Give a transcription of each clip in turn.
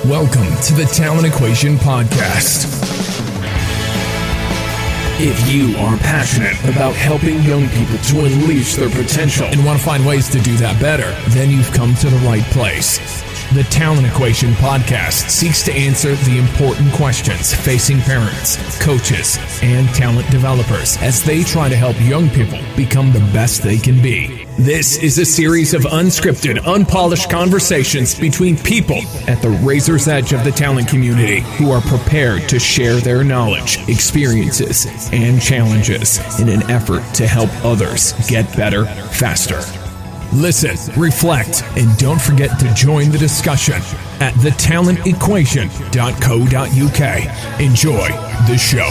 Welcome to the Talent Equation Podcast. If you are passionate about helping young people to unleash their potential and want to find ways to do that better, then you've come to the right place. The Talent Equation Podcast seeks to answer the important questions facing parents, coaches, and talent developers as they try to help young people become the best they can be. This is a series of unscripted, unpolished conversations between people at the razor's edge of the talent community who are prepared to share their knowledge, experiences, and challenges in an effort to help others get better faster. Listen, reflect, and don't forget to join the discussion at thetalentequation.co.uk. Enjoy the show.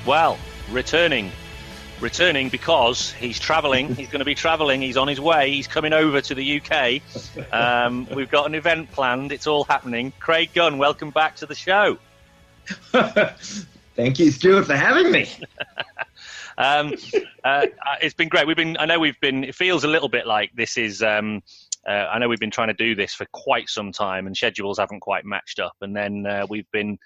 Well, returning because he's travelling. He's going to be travelling. He's on his way. He's coming over to the UK. We've got an event planned. It's all happening. Craig Gunn, welcome back to the show. Thank you, Stuart, for having me. It's been great. It feels a little bit like this is, I know we've been trying to do this for quite some time and schedules haven't quite matched up. And then we've been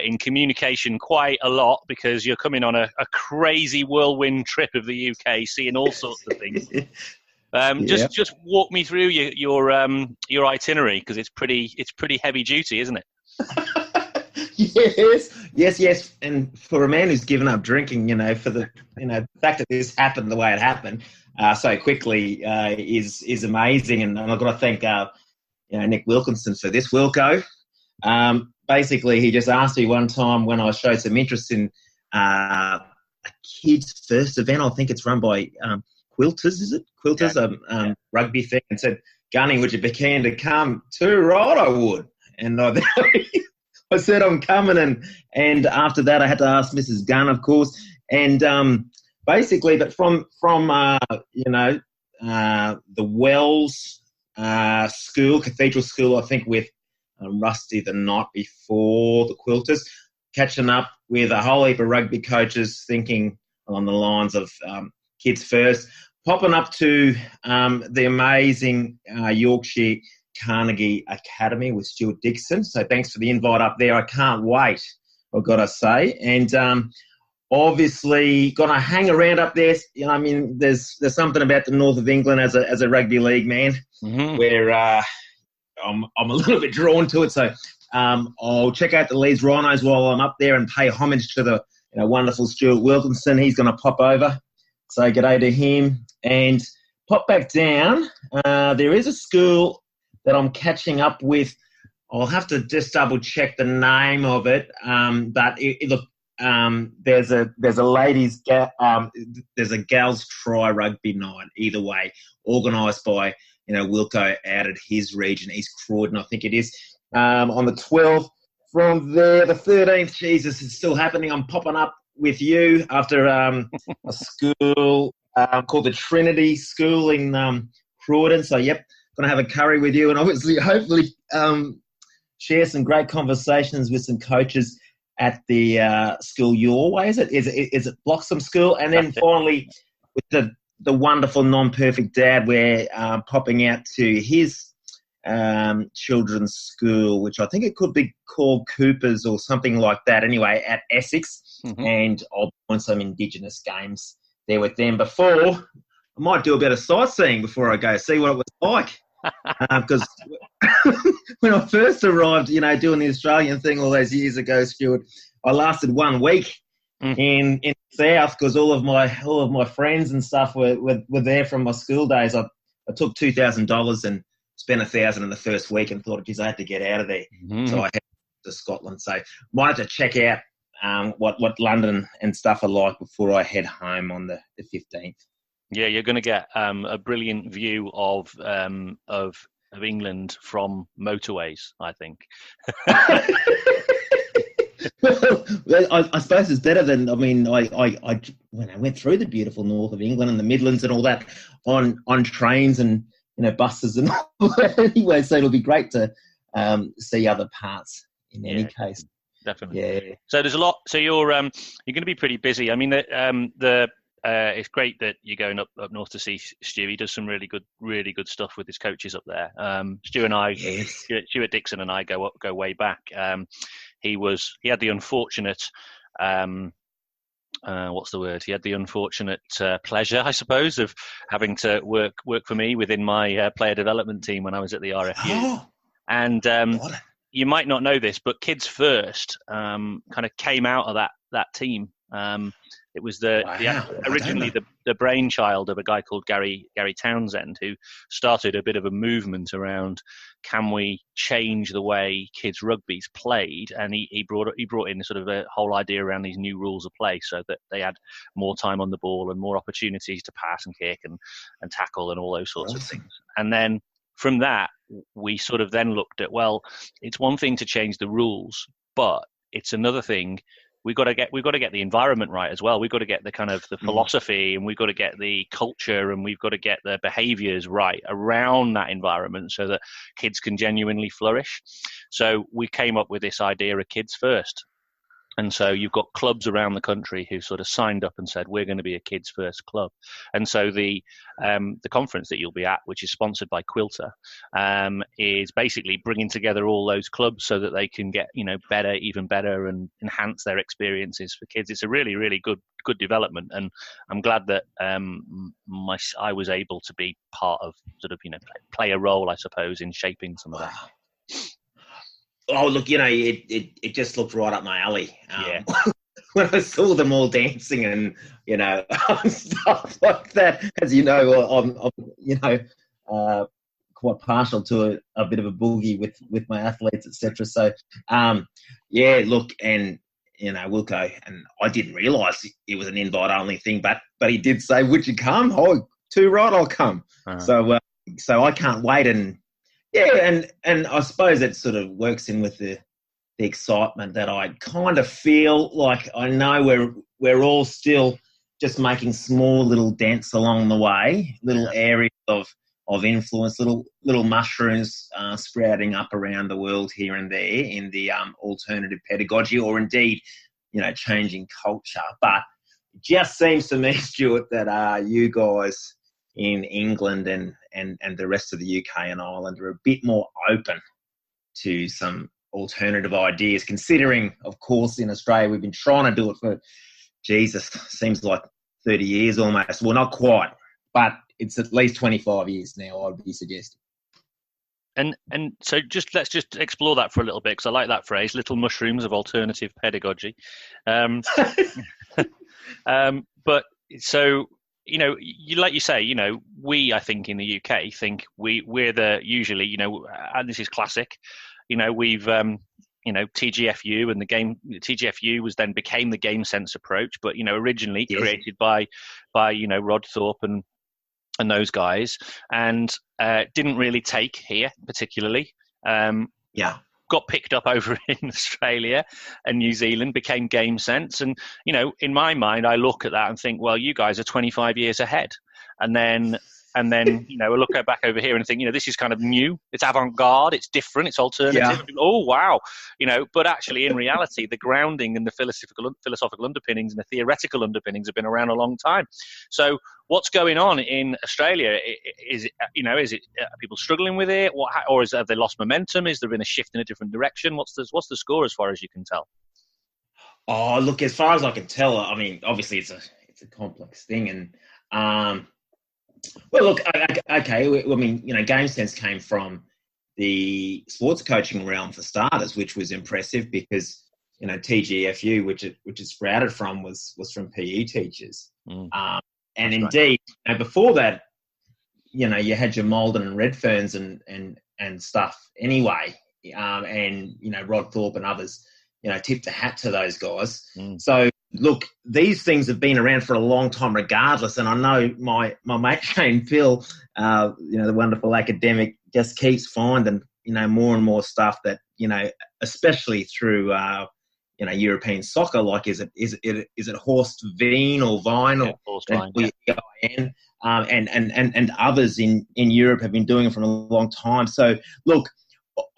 in communication quite a lot because you're coming on a crazy whirlwind trip of the UK, seeing all sorts of things. Just walk me through your itinerary because it's pretty heavy duty, isn't it? Yes. And for a man who's given up drinking, for the fact that this happened the way it happened so quickly is amazing. And I've got to thank Nick Wilkinson for this, Wilco. Basically, he just asked me one time when I showed some interest in a kids' first event. I think it's run by Quilters, is it? Quilters, rugby thing, and said, "Gunny, would you be keen to come too?" Right, I would. And I said, "I'm coming." And after that, I had to ask Mrs. Gunn, of course. And basically, but from the Wells School, Cathedral School, I think with Rusty the night before, the Quilters, catching up with a whole heap of rugby coaches thinking along the lines of kids first, popping up to the amazing Yorkshire Carnegie Academy with Stuart Dixon. So thanks for the invite up there. I can't wait, I've got to say. And obviously going to hang around up there. There's something about the north of England as a rugby league man where I'm a little bit drawn to it, so I'll check out the Leeds Rhinos while I'm up there and pay homage to the wonderful Stuart Wilkinson. He's going to pop over, so g'day to him. And pop back down. There is a school that I'm catching up with. I'll have to just double check the name of it, but there's a ladies' there's a gals try rugby night. Either way, organised by Wilco out at his region, East Croydon, I think it is, on the 12th. From there, the 13th, Jesus, it's still happening. I'm popping up with you after a school called the Trinity School in Croydon. So, going to have a curry with you and obviously, hopefully, share some great conversations with some coaches at the school your way. Is it Bloxham School? And then finally, with the wonderful Non-Perfect Dad, we're popping out to his children's school, which I think it could be called Cooper's or something like that. Anyway, at Essex, and I'll join some indigenous games there with them. Before, I might do a bit of sightseeing before I go, see what it was like. Because when I first arrived, doing the Australian thing all those years ago, Stuart, I lasted 1 week in the south because all of my friends and stuff were there from my school days. I took $2,000 and spent $1,000 in the first week and thought, geez, I had to get out of there. So I headed to Scotland. So might have to check out what London and stuff are like before I head home on the 15th. Yeah, you're going to get a brilliant view of England from motorways, I think. Well, I suppose it's better than, when I went through the beautiful north of England and the Midlands and all that on trains and, buses and all anyway. So it'll be great to see other parts in any case. Definitely. Yeah. So there's a lot. So you're going to be pretty busy. I mean, it's great that you're going up north to see Stu. He does some really good stuff with his coaches up there. Stu and I, Stuart Dixon and I go way back. He had the unfortunate, what's the word? He had the unfortunate pleasure, I suppose, of having to work for me within my player development team when I was at the RFU. Oh, and you might not know this, but Kids First kind of came out of that team. It was originally the brainchild of a guy called Gary Townsend, who started a bit of a movement around, can we change the way kids rugby's played? And he brought in sort of a whole idea around these new rules of play, so that they had more time on the ball and more opportunities to pass and kick and tackle and all those sorts of things. And then from that, we sort of then looked at, well, it's one thing to change the rules, but it's another thing. We've got to get the environment right as well. We've got to get the kind of the philosophy, and we've got to get the culture, and we've got to get the behaviours right around that environment so that kids can genuinely flourish. So we came up with this idea of Kids First. And so you've got clubs around the country who sort of signed up and said, we're going to be a Kids First club. And so the conference that you'll be at, which is sponsored by Quilter, is basically bringing together all those clubs so that they can get, even better and enhance their experiences for kids. It's a really, really good development. And I'm glad that I was able to be part of sort of, play a role, I suppose, in shaping some of that. Oh, look, it just looked right up my alley. When I saw them all dancing and, stuff like that, as you know, I'm quite partial to a bit of a boogie with my athletes, etc. So, look, and, Wilco, and I didn't realise it was an invite-only thing, but he did say, would you come? Oh, too right, I'll come. Uh-huh. So I can't wait. And, and I suppose it sort of works in with the excitement that I kind of feel like I know we're all still just making small little dents along the way, little areas of influence, little mushrooms sprouting up around the world here and there in the alternative pedagogy, or indeed, changing culture. But it just seems to me, Stuart, that you guys in England and the rest of the UK and Ireland are a bit more open to some alternative ideas, considering, of course, in Australia we've been trying to do it for, seems like 30 years almost. Well, not quite, but it's at least 25 years now, I'd be suggesting. And so let's just explore that for a little bit, because I like that phrase, little mushrooms of alternative pedagogy. But so, like you say, we, I think in the UK think we're usually, and this is classic, we've, TGFU and TGFU became the game sense approach, but, originally created by Rod Thorpe and those guys, and didn't really take here particularly. Got picked up over in Australia and New Zealand, became game sense. And, in my mind, I look at that and think, well, you guys are 25 years ahead. And then, I look back over here and think, this is kind of new. It's avant-garde. It's different. It's alternative. Yeah. Oh, wow. But actually in reality, the grounding and the philosophical underpinnings and the theoretical underpinnings have been around a long time. So what's going on in Australia? Is it are people struggling with it? Or have they lost momentum? Is there been a shift in a different direction? What's the score as far as you can tell? Oh, look, as far as I can tell, I mean, obviously it's a complex thing. And, well, look, okay. I mean, game sense came from the sports coaching realm for starters, which was impressive because, TGFU, which it sprouted from, was from PE teachers. And That's indeed, right. Before that, you had your Malden and Redferns and stuff anyway. And, Rod Thorpe and others, tipped the hat to those guys. So, look, these things have been around for a long time regardless. And I know my mate Shane Phil, the wonderful academic, just keeps finding, more and more stuff that, especially through, European soccer. Like, is it Horst Wien or Vine or Horst Wien, VIN? And others in Europe have been doing it for a long time. So look,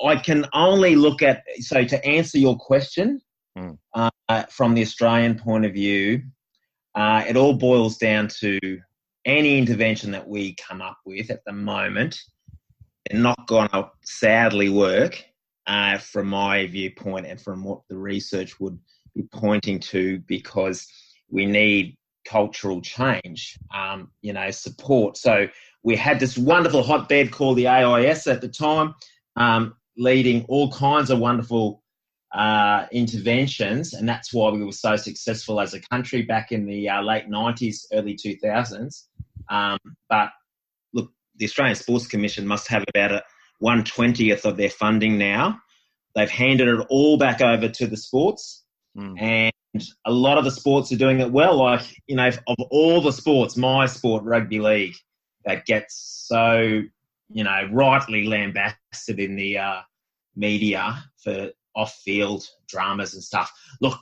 I can only look at, so to answer your question, from the Australian point of view, it all boils down to any intervention that we come up with at the moment. They're not going to sadly work, from my viewpoint and from what the research would be pointing to, because we need cultural change, support. So we had this wonderful hotbed called the AIS at the time, leading all kinds of wonderful interventions, and that's why we were so successful as a country back in the late 90s, early 2000s. But look, the Australian Sports Commission must have about 1/20th of their funding now. They've handed it all back over to the sports, and a lot of the sports are doing it well. Like, of all the sports, my sport, rugby league, that gets so, rightly lambasted in the media for off-field dramas and stuff. Look,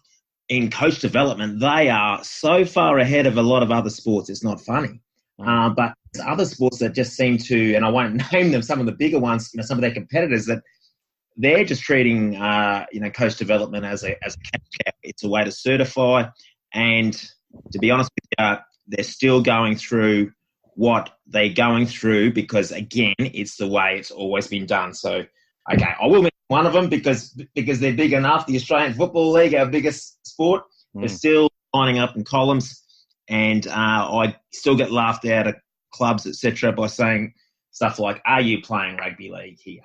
in coach development, they are so far ahead of a lot of other sports, it's not funny. But there's other sports that just seem to, and I won't name them, some of the bigger ones, some of their competitors, that they're just treating, coach development as a cash cow. It's a way to certify. And to be honest with you, they're still going through what they're going through because, again, it's the way it's always been done. So, okay, I will mention one of them because they're big enough. The Australian Football League, our biggest sport, they're still lining up in columns. And I still get laughed out at clubs, etc., by saying stuff like, "Are you playing rugby league here?"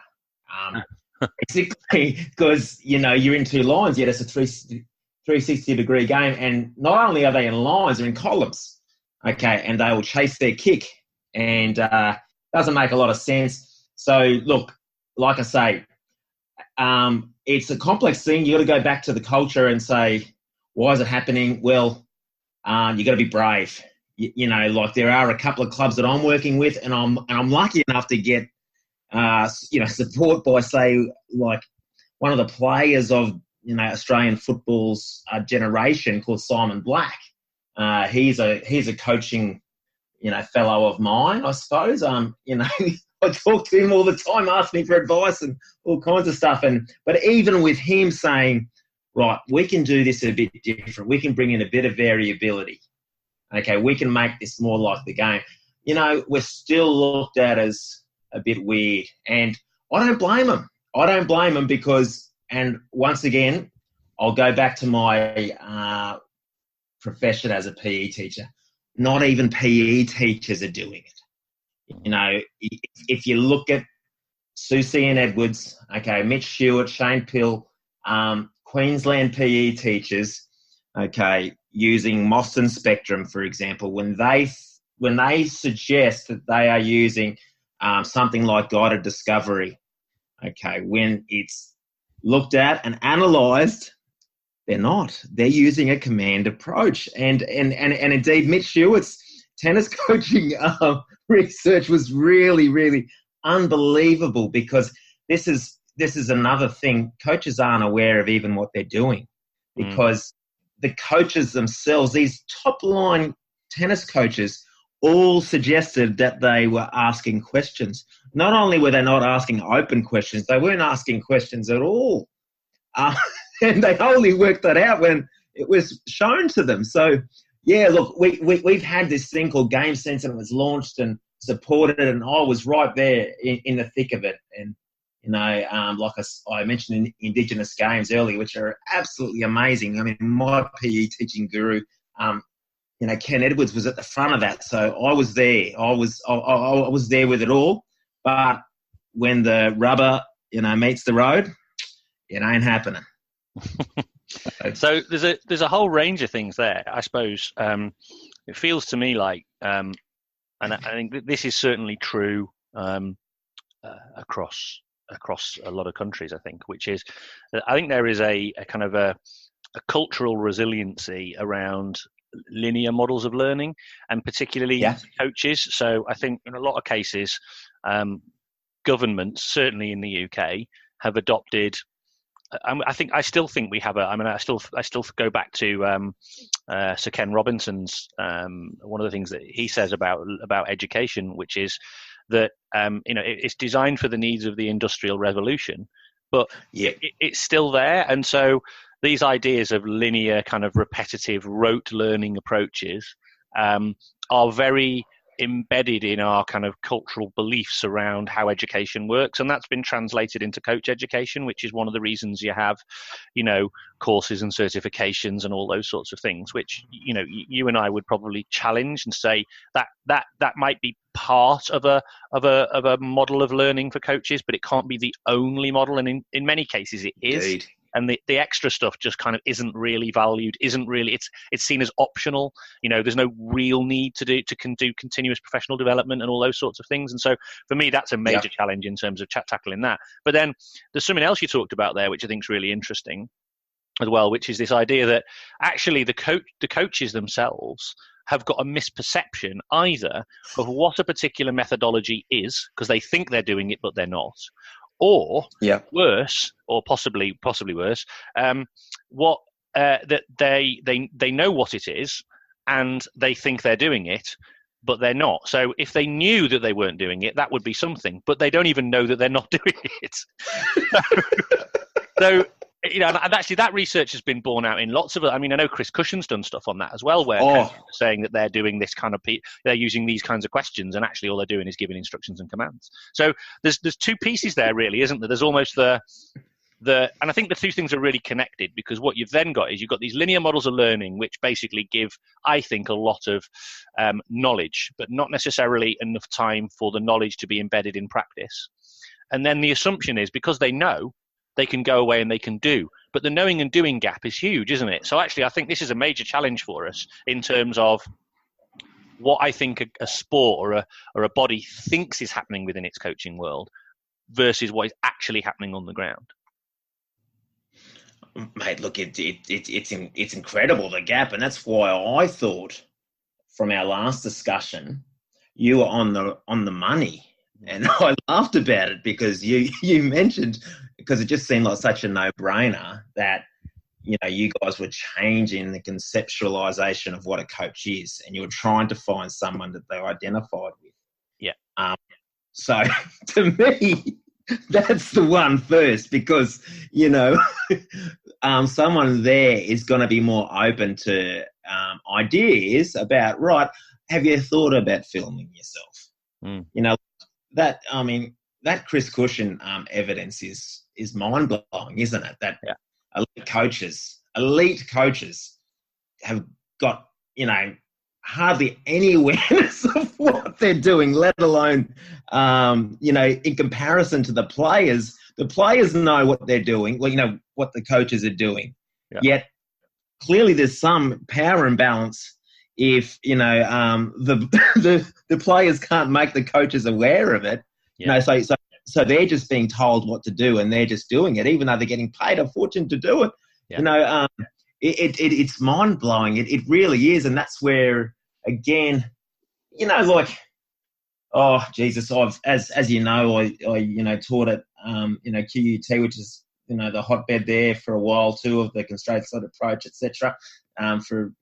Basically, because you're in two lines, yet it's a 360-degree game, and not only are they in lines, they're in columns. Okay, and they will chase their kick, and doesn't make a lot of sense. So look, like I say, it's a complex thing. You got to go back to the culture and say, why is it happening? Well, you got to be brave. Like there are a couple of clubs that I'm working with, and I'm lucky enough to get support by, say, like one of the players of Australian football's generation called Simon Black. He's a coaching fellow of mine, I suppose. I talk to him all the time, asking for advice and all kinds of stuff. But even with him saying, right, we can do this a bit different. We can bring in a bit of variability. Okay, we can make this more like the game. We're still looked at as a bit weird. And I don't blame them. Because, and once again, I'll go back to my profession as a PE teacher. Not even PE teachers are doing it. If you look at Susie and Edwards, okay, Mitch Stewart, Shane Pill, Queensland PE teachers, okay, using Mostyn Spectrum, for example, when they suggest that they are using something like guided discovery, okay, when it's looked at and analysed, they're not. They're using a command approach, and indeed, Mitch Stewart's tennis coaching research was really, really unbelievable, because this is another thing. Coaches aren't aware of even what they're doing, because the coaches themselves, these top-line tennis coaches, all suggested that they were asking questions. Not only were they not asking open questions, they weren't asking questions at all. And they only worked that out when it was shown to them. So, yeah, look, we've had this thing called Game Sense, and it was launched and supported, and I was right there in the thick of it. And, like I mentioned in Indigenous games earlier, which are absolutely amazing. I mean, my PE teaching guru, Ken Edwards, was at the front of that, so I was there. I was there with it all. But when the rubber, meets the road, it ain't happening. So there's a whole range of things there, I suppose. It feels to me like, and I think that this is certainly true across a lot of countries, I think, which is that I think there is a kind of a cultural resiliency around linear models of learning, and particularly coaches. So I think in a lot of cases, governments, certainly in the UK, have adopted I still think we have I still go back to Sir Ken Robinson's one of the things that he says about education, which is that it's designed for the needs of the Industrial Revolution, but it's still there. And so these ideas of linear, kind of repetitive, rote learning approaches are very embedded in our kind of cultural beliefs around how education works, and that's been translated into coach education, which is one of the reasons you have courses and certifications and all those sorts of things, which you and I would probably challenge and say that might be part of a model of learning for coaches, but it can't be the only model, and in many cases it is. Indeed. And the extra stuff just kind of isn't really valued, it's seen as optional. There's no real need to do continuous professional development and all those sorts of things. And so for me, that's a major challenge in terms of tackling that. But then there's something else you talked about there, which I think is really interesting as well, which is this idea that actually the coaches themselves have got a misperception either of what a particular methodology is, because they think they're doing it, but they're not. Or worse, or possibly worse, that they know what it is, and they think they're doing it, but they're not. So if they knew that they weren't doing it, that would be something. But they don't even know that they're not doing it. So and actually that research has been borne out in lots of. I know Chris Cushion's done stuff on that as well, where saying that they're doing this kind of, they're using these kinds of questions, and actually all they're doing is giving instructions and commands. So there's two pieces there, really, isn't there? There's almost and I think the two things are really connected, because what you've then got is you've got these linear models of learning, which basically give, I think, a lot of knowledge, but not necessarily enough time for the knowledge to be embedded in practice. And then the assumption is, because they know, they can go away and they can do. But the knowing and doing gap is huge, isn't it? So actually, I think this is a major challenge for us in terms of what I think a sport or a body thinks is happening within its coaching world versus what is actually happening on the ground. Mate, look, it's incredible, the gap, and that's why I thought from our last discussion you were on the money. And I laughed about it because you mentioned, because it just seemed like such a no-brainer that, you guys were changing the conceptualization of what a coach is, and you were trying to find someone that they identified with. Yeah. So to me, that's the one first, because, someone there is going to be more open to ideas about, right, have you thought about filming yourself? That Chris Cushion evidence is mind-blowing, isn't it? That elite coaches have got, hardly any awareness of what they're doing, let alone, in comparison to the players. The players know what they're doing, what the coaches are doing. Yeah. Yet, clearly there's some power imbalance if, the players can't make the coaches aware of it. Yeah. So they're just being told what to do, and they're just doing it, even though they're getting paid a fortune to do it. Yeah. It's mind blowing. It really is, and that's where, again, oh Jesus, I've as you know, I taught at QUT, which is the hotbed there for a while too of the constraint-led approach, etc. For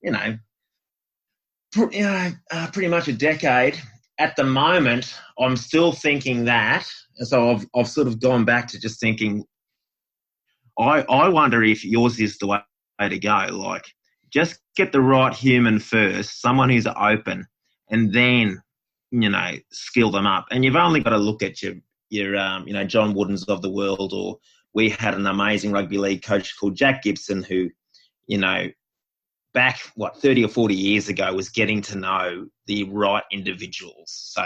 pretty much a decade. At the moment, I'm still thinking that. So I've sort of gone back to just thinking, I wonder if yours is the way to go. Just get the right human first, someone who's open, and then, skill them up. And you've only got to look at your John Woodens of the world, or we had an amazing rugby league coach called Jack Gibson who, back, 30 or 40 years ago, was getting to know the right individuals. So,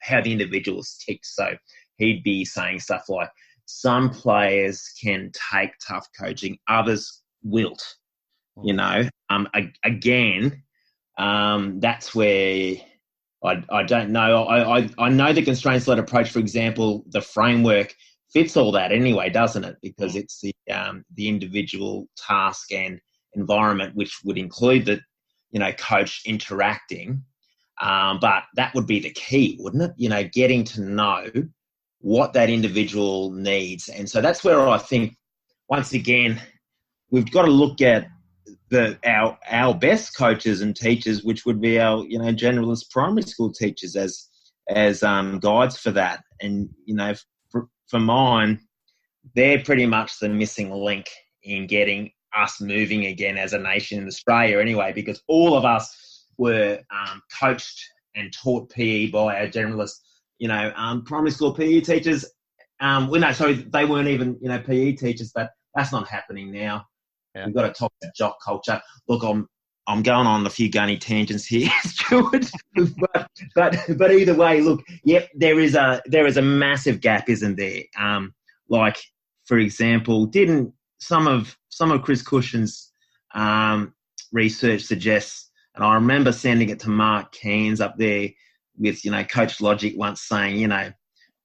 how the individuals tick. So he'd be saying stuff like, some players can take tough coaching, others wilt. Again, that's where I don't know. I know the constraints-led approach, for example, the framework fits all that anyway, doesn't it? Because it's the individual task and environment, which would include the coach interacting, but that would be the key, wouldn't it? Getting to know what that individual needs. And so that's where I think once again, we've got to look at our best coaches and teachers, which would be our generalist primary school teachers as guides for that. And for mine, they're pretty much the missing link in getting us moving again as a nation in Australia anyway, because all of us were coached and taught PE by our generalist, primary school PE teachers. They weren't even, PE teachers, but that's not happening now. Yeah. We've got to talk about jock culture. Look, I'm going on a few gunny tangents here, Stuart. but either way, look, yep, there is a massive gap, isn't there? Like, for example, didn't some of Chris Cushion's research suggests, and I remember sending it to Mark Keynes up there with Coach Logic once saying,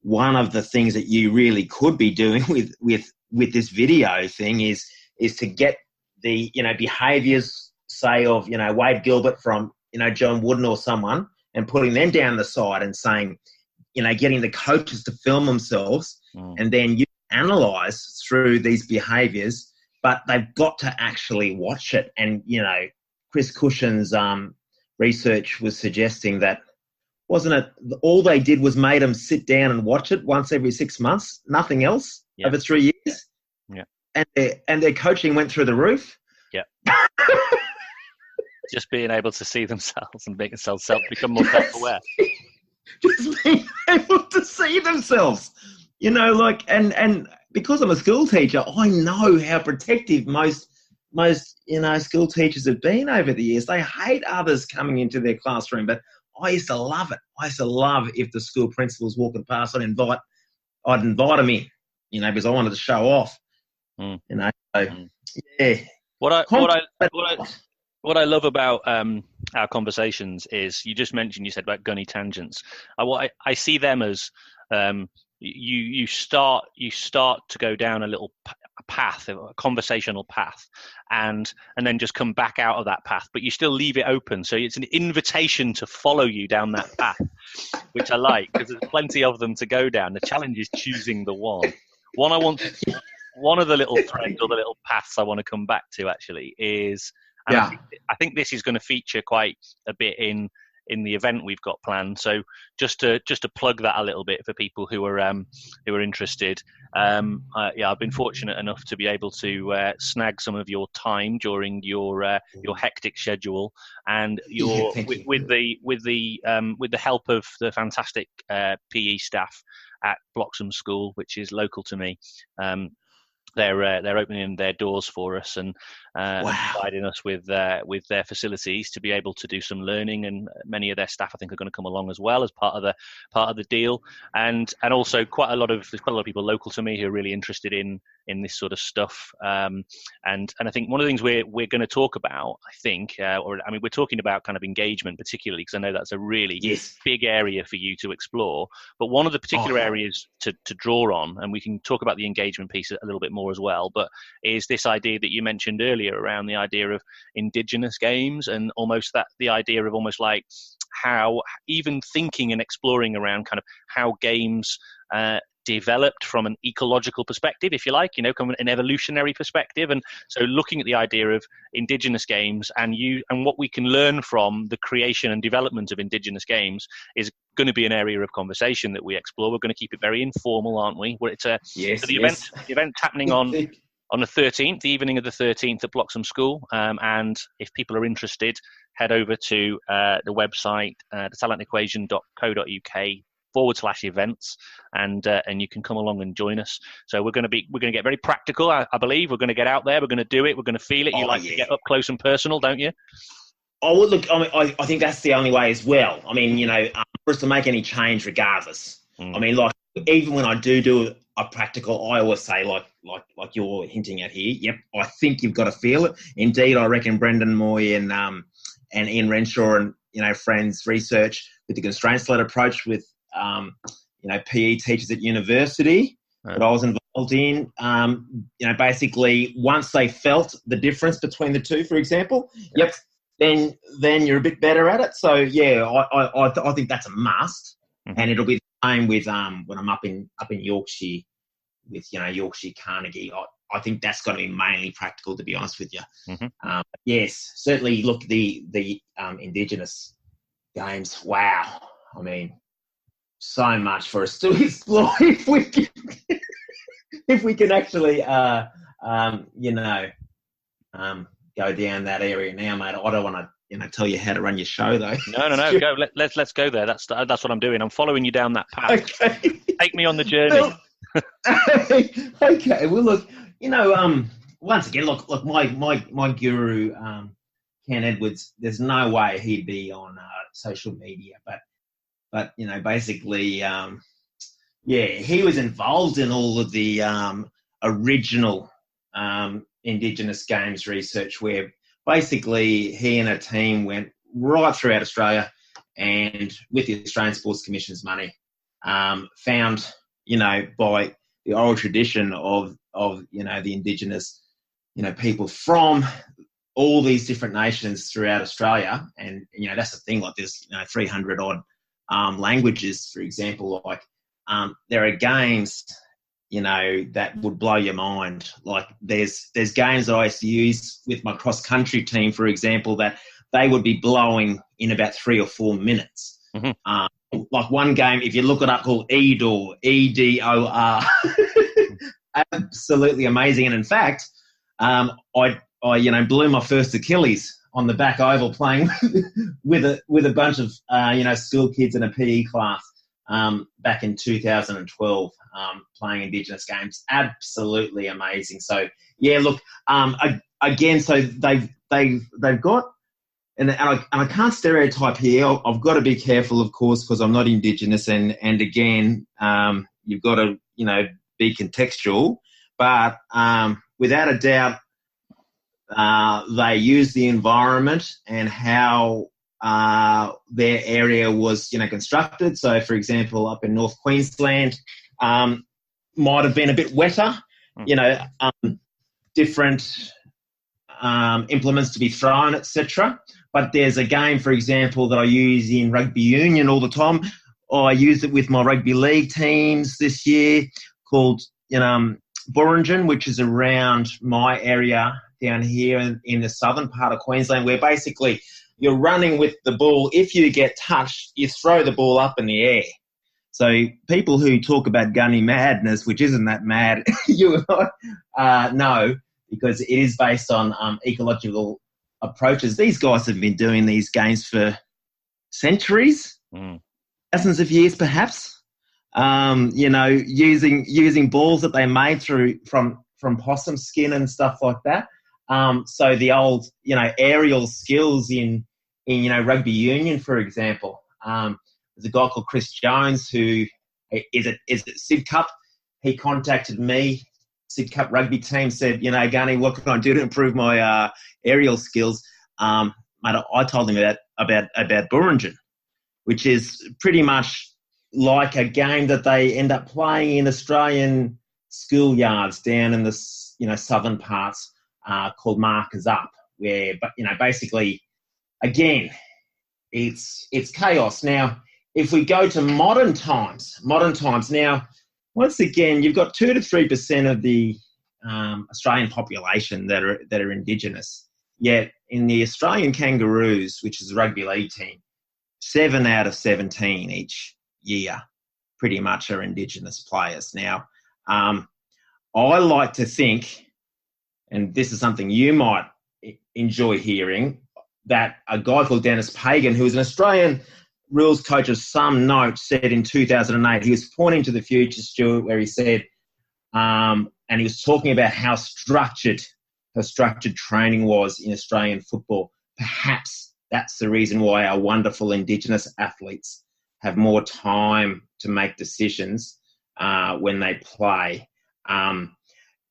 one of the things that you really could be doing with this video thing is to get the behaviours, say, of Wade Gilbert from John Wooden or someone, and putting them down the side and saying, getting the coaches to film themselves, and then you analyse through these behaviours, but they've got to actually watch it. And Chris Cushion's research was suggesting that, wasn't it, all they did was made them sit down and watch it once every 6 months, nothing else, over 3 years. Yeah. And their coaching went through the roof. Yeah. Just being able to see themselves and make themselves become more self-aware. Just being able to see themselves, and because I'm a school teacher, I know how protective most school teachers have been over the years. They hate others coming into their classroom, but I used to love it. I used to love if the school principal was walking past, I'd invite them in, because I wanted to show off. So, yeah. What I love about our conversations is you said about gunny tangents. I see them as you start to go down a little path, a conversational path, and then just come back out of that path, but you still leave it open. So it's an invitation to follow you down that path, which I like, because there's plenty of them to go down. The challenge is choosing the one. One of the little threads or the little paths I want to come back to actually is, and I think this is going to feature quite a bit in the event we've got planned. So just to plug that a little bit for people who are interested. I've been fortunate enough to be able to snag some of your time during your hectic schedule, and with the help of the fantastic PE staff at Bloxham School, which is local to me. They're opening their doors for us and providing us with their facilities to be able to do some learning, and many of their staff I think are going to come along as well as part of the deal, and also there's quite a lot of people local to me who are really interested in this sort of stuff, and I think one of the things we're going to talk about, I think, we're talking about kind of engagement particularly, because I know that's a really big area for you to explore, but one of the particular areas to draw on, and we can talk about the engagement piece a little bit more as well, but is this idea that you mentioned earlier around the idea of indigenous games, and almost the idea of almost like how even thinking and exploring around kind of how games developed from an ecological perspective, if you like, from an evolutionary perspective. And so looking at the idea of indigenous games and what we can learn from the creation and development of indigenous games is going to be an area of conversation that we explore. We're going to keep it very informal, aren't we? The event's happening on the 13th, the evening of the 13th at Bloxham School. And if people are interested, head over to the website, thetalentequation.co.uk/events, and you can come along and join us. So we're going to get very practical. I believe we're going to get out there. We're going to do it. We're going to feel it. You to get up close and personal, don't you? Oh, well, look, I think that's the only way as well. I mean, for us to make any change regardless. I mean, like, even when I do a practical, I always say, like you're hinting at here, yep, I think you've got to feel it. Indeed, I reckon Brendan Moy and Ian Renshaw and, friends research with the constraints-led approach with, PE teachers at university that I was involved in, basically once they felt the difference between the two, for example, then you're a bit better at it. So, yeah, I think that's a must. And it'll be the same with when I'm up in Yorkshire with, Yorkshire Carnegie. I think that's got to be mainly practical, to be honest with you. Mm-hmm. Yes, certainly. Look, the indigenous games. Wow, I mean, so much for us to explore if we can actually, go down that area now, mate. I don't want to, tell you how to run your show, though. No. Go. Let's go there. That's what I'm doing. I'm following you down that path. Okay. Take me on the journey. Well, okay. Well, look, once again, look, my guru, Ken Edwards. There's no way he'd be on social media, but basically, he was involved in all of the original Indigenous games research, where basically he and a team went right throughout Australia, and with the Australian Sports Commission's money, found, by the oral tradition of the Indigenous, people from all these different nations throughout Australia. And, that's the thing, like there's 300 odd languages, for example. Like there are games, that would blow your mind. Like there's games that I used to use with my cross-country team, for example, that they would be blowing in about 3 or 4 minutes. Mm-hmm. Like one game, if you look it up, called EDOR, EDOR. Absolutely amazing. And in fact, I blew my first Achilles on the back oval playing with a bunch of school kids in a PE class back in 2012, playing Indigenous games. Absolutely amazing. So yeah, look, again, so they've got. And I can't stereotype here. I've got to be careful, of course, because I'm not Indigenous, and again, you've got to be contextual. But without a doubt, they use the environment and how their area was constructed. So, for example, up in North Queensland, might have been a bit wetter. Different implements to be thrown, etc. But there's a game, for example, that I use in rugby union all the time. I used it with my rugby league teams this year, called Burrington, which is around my area down here in the southern part of Queensland, where basically you're running with the ball. If you get touched, you throw the ball up in the air. So people who talk about gunny madness, which isn't that mad, you know, because it is based on ecological approaches. These guys have been doing these games for centuries, dozens of years perhaps, using balls that they made from possum skin and stuff like that. So the old, aerial skills in rugby union, for example. There's a guy called Chris Jones who is at Sid Cup. He contacted me, Sid Cup rugby team, said, Gunny, what can I do to improve my aerial skills? I told him about Burrington, which is pretty much like a game that they end up playing in Australian schoolyards down in the southern parts, called Markers Up, where basically, again, it's chaos. Now, if we go to modern times now, once again, you've got 2 to 3% of the Australian population that are Indigenous. Yet in the Australian Kangaroos, which is a rugby league team, 7 out of 17 each year pretty much are Indigenous players. Now, I like to think, and this is something you might enjoy hearing, that a guy called Dennis Pagan, who was an Australian rules coach of some note, said in 2008, he was pointing to the future, Stuart, where he said, and he was talking about how structured training was in Australian football. Perhaps that's the reason why our wonderful Indigenous athletes have more time to make decisions when they play,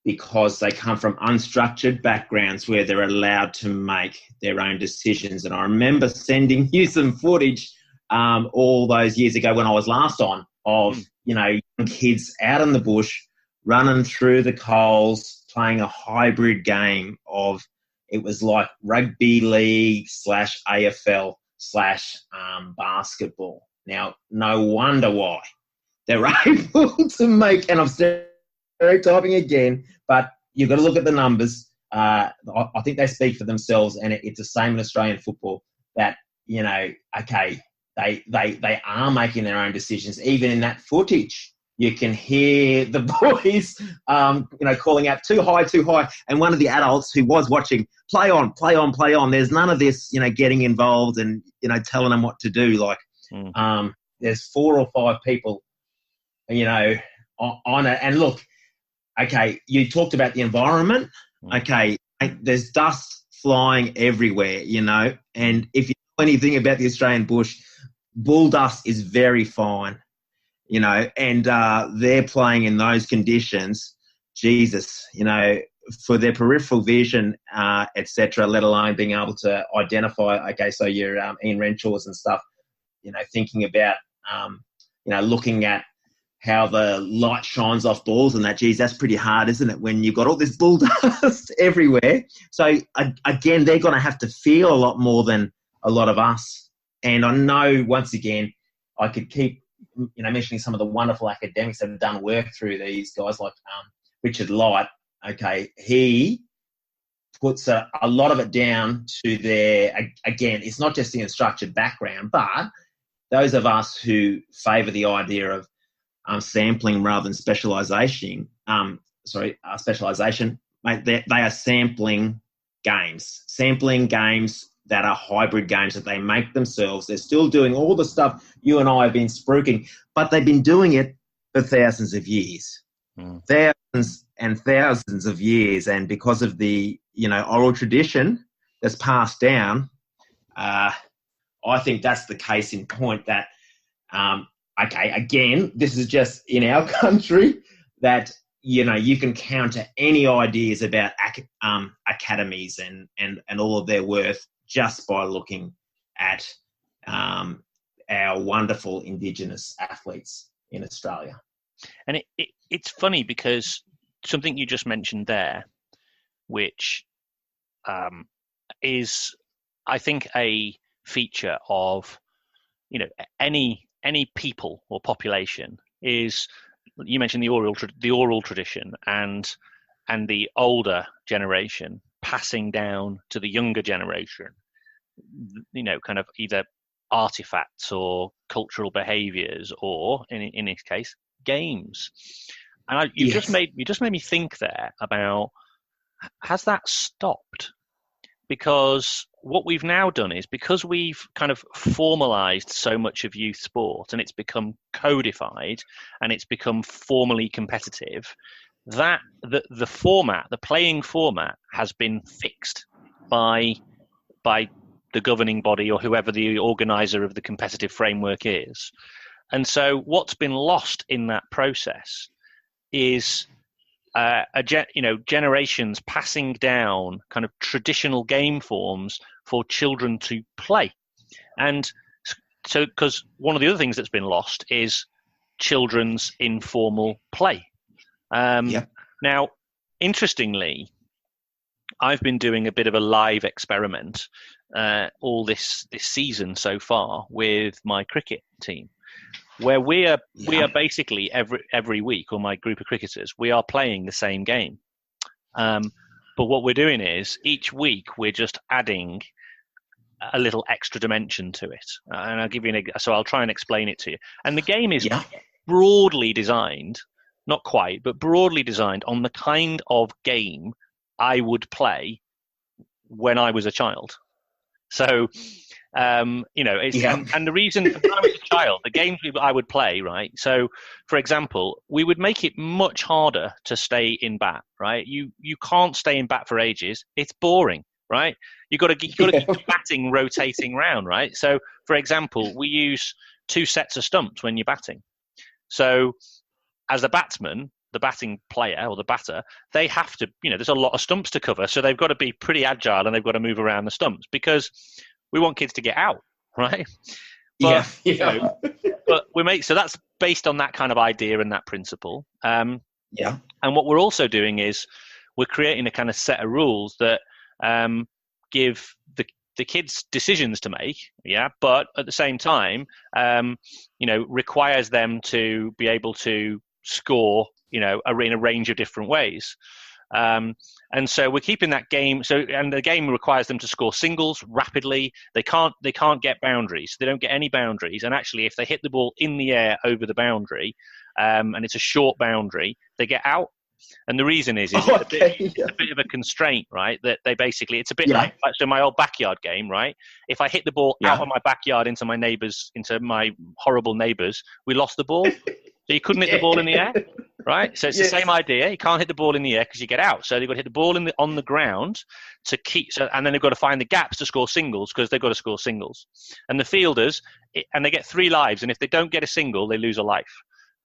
because they come from unstructured backgrounds where they're allowed to make their own decisions. And I remember sending you some footage all those years ago when I was last on of, young kids out in the bush running through the coals, playing a hybrid game of, it was like rugby league / AFL / basketball. Now, no wonder why they're able to make, and I'm stereotyping again, but you've got to look at the numbers. I think they speak for themselves, and it's the same in Australian football. That okay, they are making their own decisions. Even in that footage, you can hear the boys, calling out too high. And one of the adults who was watching, play on. There's none of this, getting involved and, telling them what to do. Like, there's 4 or 5 people, on it. And look, okay, you talked about the environment. Okay, there's dust flying everywhere, and if you know anything about the Australian bush, bull dust is very fine. And they're playing in those conditions, Jesus, for their peripheral vision, etc., let alone being able to identify, okay, so your Ian Renshaws and stuff, thinking about, looking at how the light shines off balls and that, geez, that's pretty hard, isn't it, when you've got all this bull dust everywhere. So, again, they're going to have to feel a lot more than a lot of us. And I know, once again, I could keep mentioning some of the wonderful academics that have done work through these guys like Richard Light. Okay, he puts a lot of it down to their, again, it's not just the unstructured background, but those of us who favour the idea of sampling rather than specialisation, mate, they are sampling games that are hybrid games that they make themselves. They're still doing all the stuff you and I have been spruiking, but they've been doing it for thousands of years. Thousands and thousands of years. And because of the, oral tradition that's passed down, I think that's the case in point that, okay, again, this is just in our country that, you can counter any ideas about academies and all of their worth just by looking at our wonderful Indigenous athletes in Australia. And it's funny because something you just mentioned there, which is, I think, a feature of, any people or population is, you mentioned the oral tradition and the older generation passing down to the younger generation, kind of either artifacts or cultural behaviors or, in this case, games. And you just made me think there about, has that stopped? Because what we've now done is, because we've kind of formalized so much of youth sport and it's become codified and it's become formally competitive, that the format, the playing format, has been fixed by the governing body or whoever the organizer of the competitive framework is. And so what's been lost in that process is generations passing down kind of traditional game forms for children to play. And so, because one of the other things that's been lost is children's informal play. Now, interestingly, I've been doing a bit of a live experiment all this season so far with my cricket team, where we are basically every week, or my group of cricketers, we are playing the same game. But what we're doing is, each week we're just adding a little extra dimension to it. And I'll give you so I'll try and explain it to you. And the game is broadly designed, not quite, but broadly designed on the kind of game I would play when I was a child. So, and the reason, when I was a child, the games I would play, right? So, for example, we would make it much harder to stay in bat, right? You can't stay in bat for ages. It's boring, right? You got to keep batting rotating round, right? So, for example, we use 2 sets of stumps when you're batting. So, as a batsman, the batting player or the batter, they have to, there's a lot of stumps to cover, so they've got to be pretty agile and they've got to move around the stumps because we want kids to get out, right? But, but so that's based on that kind of idea and that principle. And what we're also doing is we're creating a kind of set of rules that give the kids decisions to make, but at the same time, requires them to be able to score, in a range of different ways. And so we're keeping that game. And the game requires them to score singles rapidly. They can't get boundaries. They don't get any boundaries. And actually, if they hit the ball in the air over the boundary, and it's a short boundary, they get out. And the reason is it's a bit of a constraint, right? That they basically, it's a bit like so my old backyard game, right? If I hit the ball out of my backyard into my horrible neighbours, we lost the ball. So you couldn't hit the ball in the air, right? So it's the same idea. You can't hit the ball in the air because you get out. So they've got to hit the ball on the ground to keep. So, and then they've got to find the gaps to score singles because they've got to score singles. And the fielders, and they get 3 lives. And if they don't get a single, they lose a life.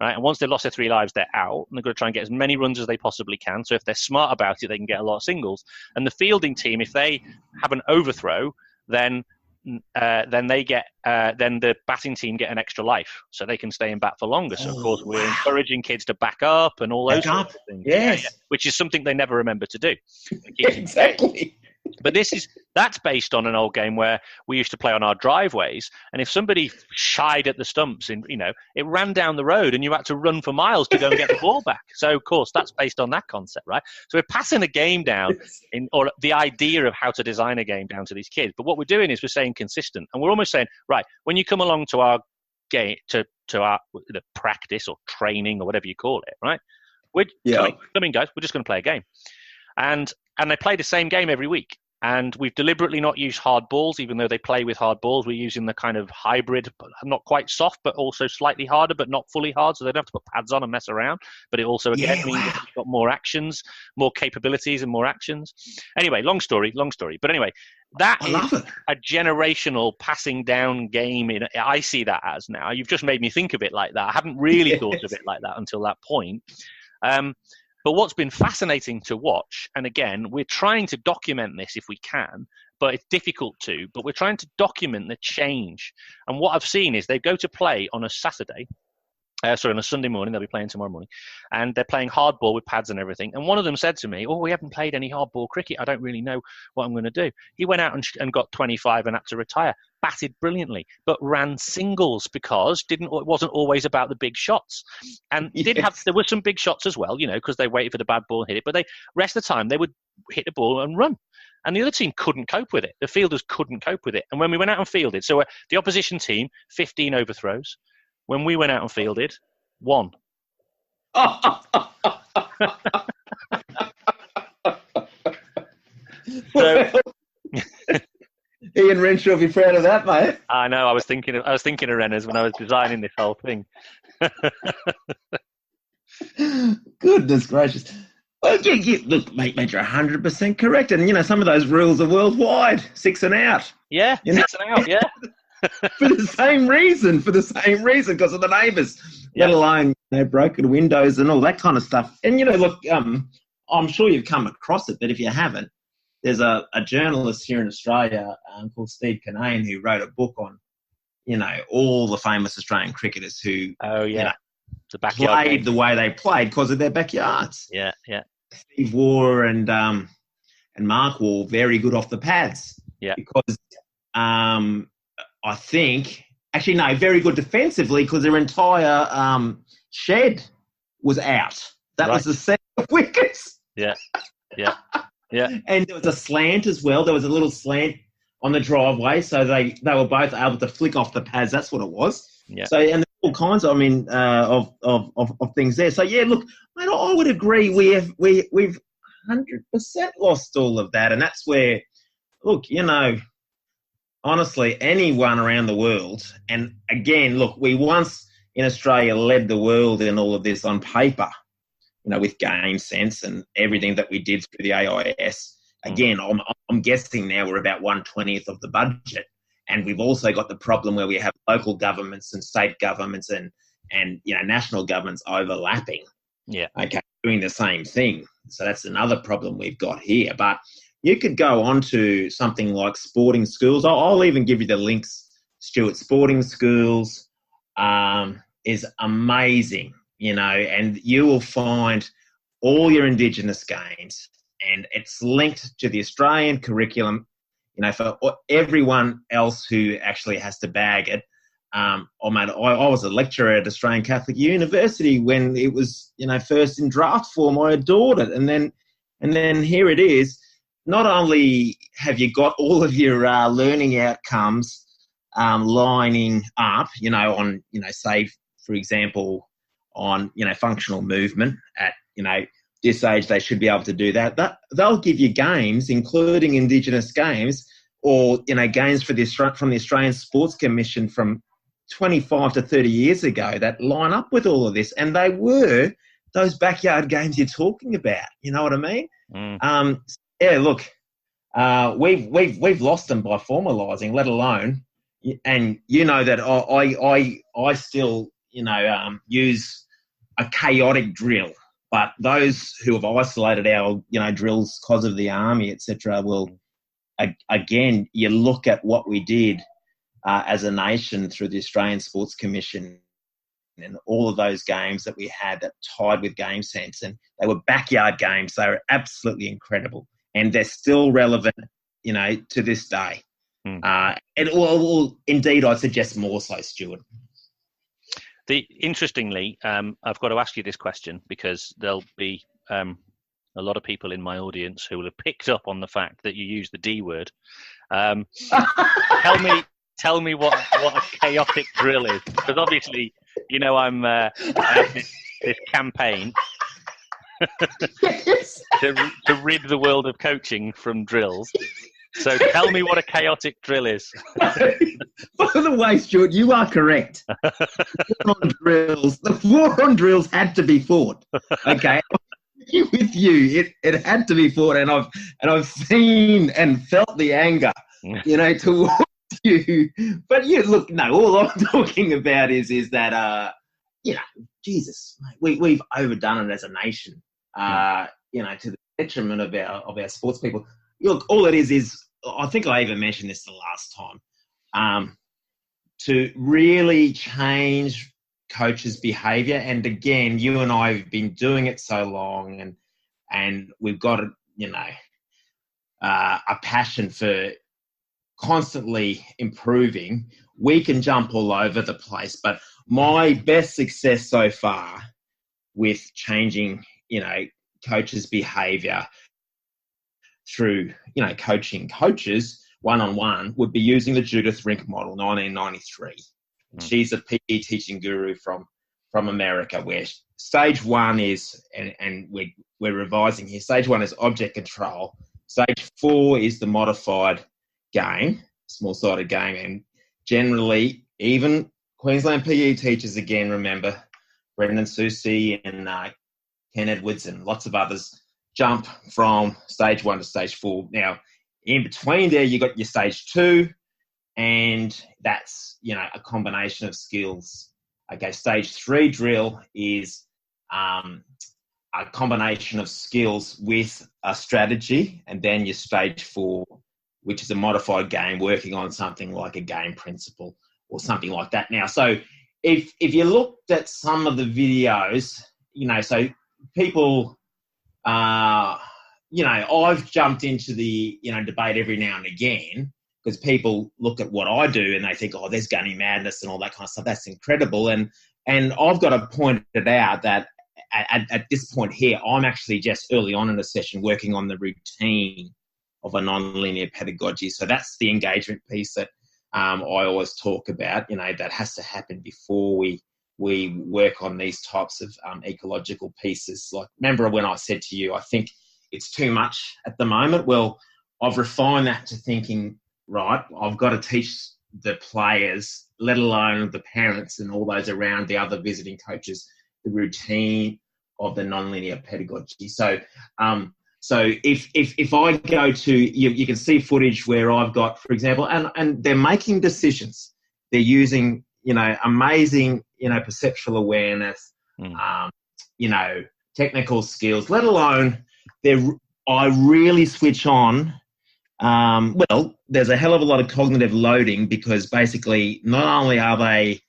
Right, and once they've lost their 3 lives, they're out, and they've got to try and get as many runs as they possibly can. So if they're smart about it, they can get a lot of singles. And the fielding team, if they have an overthrow, then they get then the batting team get an extra life, so they can stay in bat for longer. So of course we're encouraging kids to back up and all those sorts of things. Yes, which is something they never remember to do. Exactly. But that's based on an old game where we used to play on our driveways, and if somebody shied at the stumps, it ran down the road, and you had to run for miles to go and get the ball back. So of course that's based on that concept, right? So we're passing a game down, or the idea of how to design a game down to these kids. But what we're doing is we're saying consistent, and we're almost saying, right, when you come along to our game, to our practice or training or whatever you call it, right? We're coming, guys. We're just going to play a game, and they play the same game every week. And we've deliberately not used hard balls, even though they play with hard balls. We're using the kind of hybrid, not quite soft, but also slightly harder, but not fully hard. So they don't have to put pads on and mess around. But it also, again, means that you've got more actions, more capabilities and more actions. Anyway, long story. But anyway, that is a generational passing down game. I see that as now. You've just made me think of it like that. I haven't really thought of it like that until that point. But what's been fascinating to watch, and again, we're trying to document this if we can, but it's difficult to, but we're trying to document the change. And what I've seen is they go to play on a Saturday, on a Sunday morning, they'll be playing tomorrow morning, and they're playing hardball with pads and everything. And one of them said to me, we haven't played any hardball cricket. I don't really know what I'm going to do. He went out and got 25 and had to retire. Batted brilliantly, but ran singles because it wasn't always about the big shots. And there were some big shots as well, because they waited for the bad ball and hit it. But rest of the time, they would hit the ball and run. And the other team couldn't cope with it. The fielders couldn't cope with it. And when we went out and fielded, so the opposition team, 15 overthrows. When we went out and fielded, 1. So, Ian Renshaw will be proud of that, mate. I know. I was thinking of Renners when I was designing this whole thing. Goodness gracious! Well, look, mate, you're 100% correct. And some of those rules are worldwide. 6 and out. Yeah, 6 and out. Yeah. for the same reason, because of the neighbours, let alone broken windows and all that kind of stuff. And look, I'm sure you've come across it, but if you haven't, there's a journalist here in Australia called Steve Kinane who wrote a book on, all the famous Australian cricketers who, played the way they played because of their backyards. Yeah. Steve Waugh and Mark Waugh very good off the pads. Yeah. Because I think, actually, no, very good defensively because their entire shed was out. That was the set of wickets. Yeah. And there was a slant as well. There was a little slant on the driveway, so they were both able to flick off the pads. That's what it was. Yeah. So, and there's all kinds, of things there. So, yeah, look, mate, I would agree. We've 100% lost all of that, and that's where, look, honestly, anyone around the world, and again, look, we once in Australia led the world in all of this on paper, with game sense and everything that we did through the AIS. Again, I'm guessing now we're about 1/20th of the budget, and we've also got the problem where we have local governments and state governments and national governments overlapping. Yeah. Okay, doing the same thing. So that's another problem we've got here. But you could go on to something like sporting schools. I'll even give you the links, Stuart. Sporting schools is amazing, and you will find all your Indigenous games, and it's linked to the Australian curriculum, for everyone else who actually has to bag it. I was a lecturer at Australian Catholic University when it was, first in draft form. I adored it. And And then here it is. Not only have you got all of your learning outcomes lining up, on, say, for example, on, functional movement at, this age, they should be able to do that. They'll give you games, including indigenous games, or, games from the Australian Sports Commission from 25 to 30 years ago that line up with all of this. And they were those backyard games you're talking about. You know what I mean? Yeah, look, we've lost them by formalising, let alone, and that I still, use a chaotic drill. But those who have isolated our, drills because of the army, etc., will, again, you look at what we did as a nation through the Australian Sports Commission and all of those games that we had that tied with game sense. And they were backyard games. They were absolutely incredible. And they're still relevant, to this day. And indeed, I'd suggest more so, Stuart. Interestingly, I've got to ask you this question because there'll be a lot of people in my audience who will have picked up on the fact that you use the D word. Tell me what a chaotic drill is, because obviously, I have this campaign to rid the world of coaching from drills. So tell me what a chaotic drill is. By the way, Stuart, you are correct. The 4 on drills had to be fought. Okay, with you, it had to be fought, and I've seen and felt the anger, towards you. But look, no, all I'm talking about is that Jesus, mate, we've overdone it as a nation. To the detriment of our sports people. Look, all it is I think I even mentioned this the last time, to really change coaches' behaviour. And again, you and I have been doing it so long, and we've got a passion for constantly improving. We can jump all over the place, but my best success so far with changing, coaches' behaviour through, coaching coaches one-on-one would be using the Judith Rink model, 1993. She's a PE teaching guru from America, where stage 1 is, and we're revising here, stage 1 is object control. Stage 4 is the modified game, small-sided game. And generally, even Queensland PE teachers, again, remember, Brendan Susi and Ken Edwards and lots of others, jump from stage 1 to stage 4. Now, in between there, you got your stage 2, and that's, a combination of skills. Okay, stage 3 drill is a combination of skills with a strategy, and then your stage 4, which is a modified game, working on something like a game principle or something like that. Now, so if you looked at some of the videos, so people... I've jumped into the, debate every now and again, because people look at what I do and they think, oh, there's Gunny madness and all that kind of stuff. That's incredible. And I've got to point it out that at this point here, I'm actually just early on in the session working on the routine of a non-linear pedagogy. So that's the engagement piece that I always talk about, that has to happen before we work on these types of ecological pieces. Like, remember when I said to you, I think it's too much at the moment? Well, I've refined that to thinking, right, I've got to teach the players, let alone the parents and all those around, the other visiting coaches, the routine of the nonlinear pedagogy. So if I go to, you can see footage where I've got, for example, and they're making decisions. They're using, amazing, perceptual awareness, technical skills, let alone I really switch on. There's a hell of a lot of cognitive loading, because basically not only are they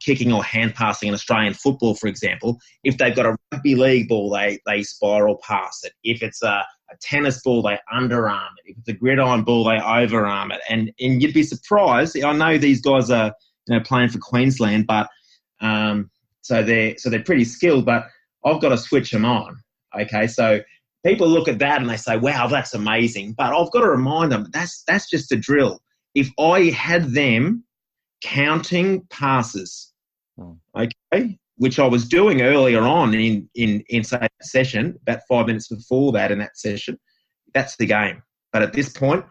kicking or hand passing in Australian football, for example, if they've got a rugby league ball, they spiral past it. If it's a tennis ball, they underarm it. If it's a gridiron ball, they overarm it. And you'd be surprised. I know these guys are playing for Queensland, but so they're pretty skilled. But I've got to switch them on. Okay, so people look at that and they say, wow, that's amazing. But I've got to remind them, that's just a drill. If I had them counting passes, okay, which I was doing earlier on in say, that session, about 5 minutes before that in that session, that's the game. But at this point,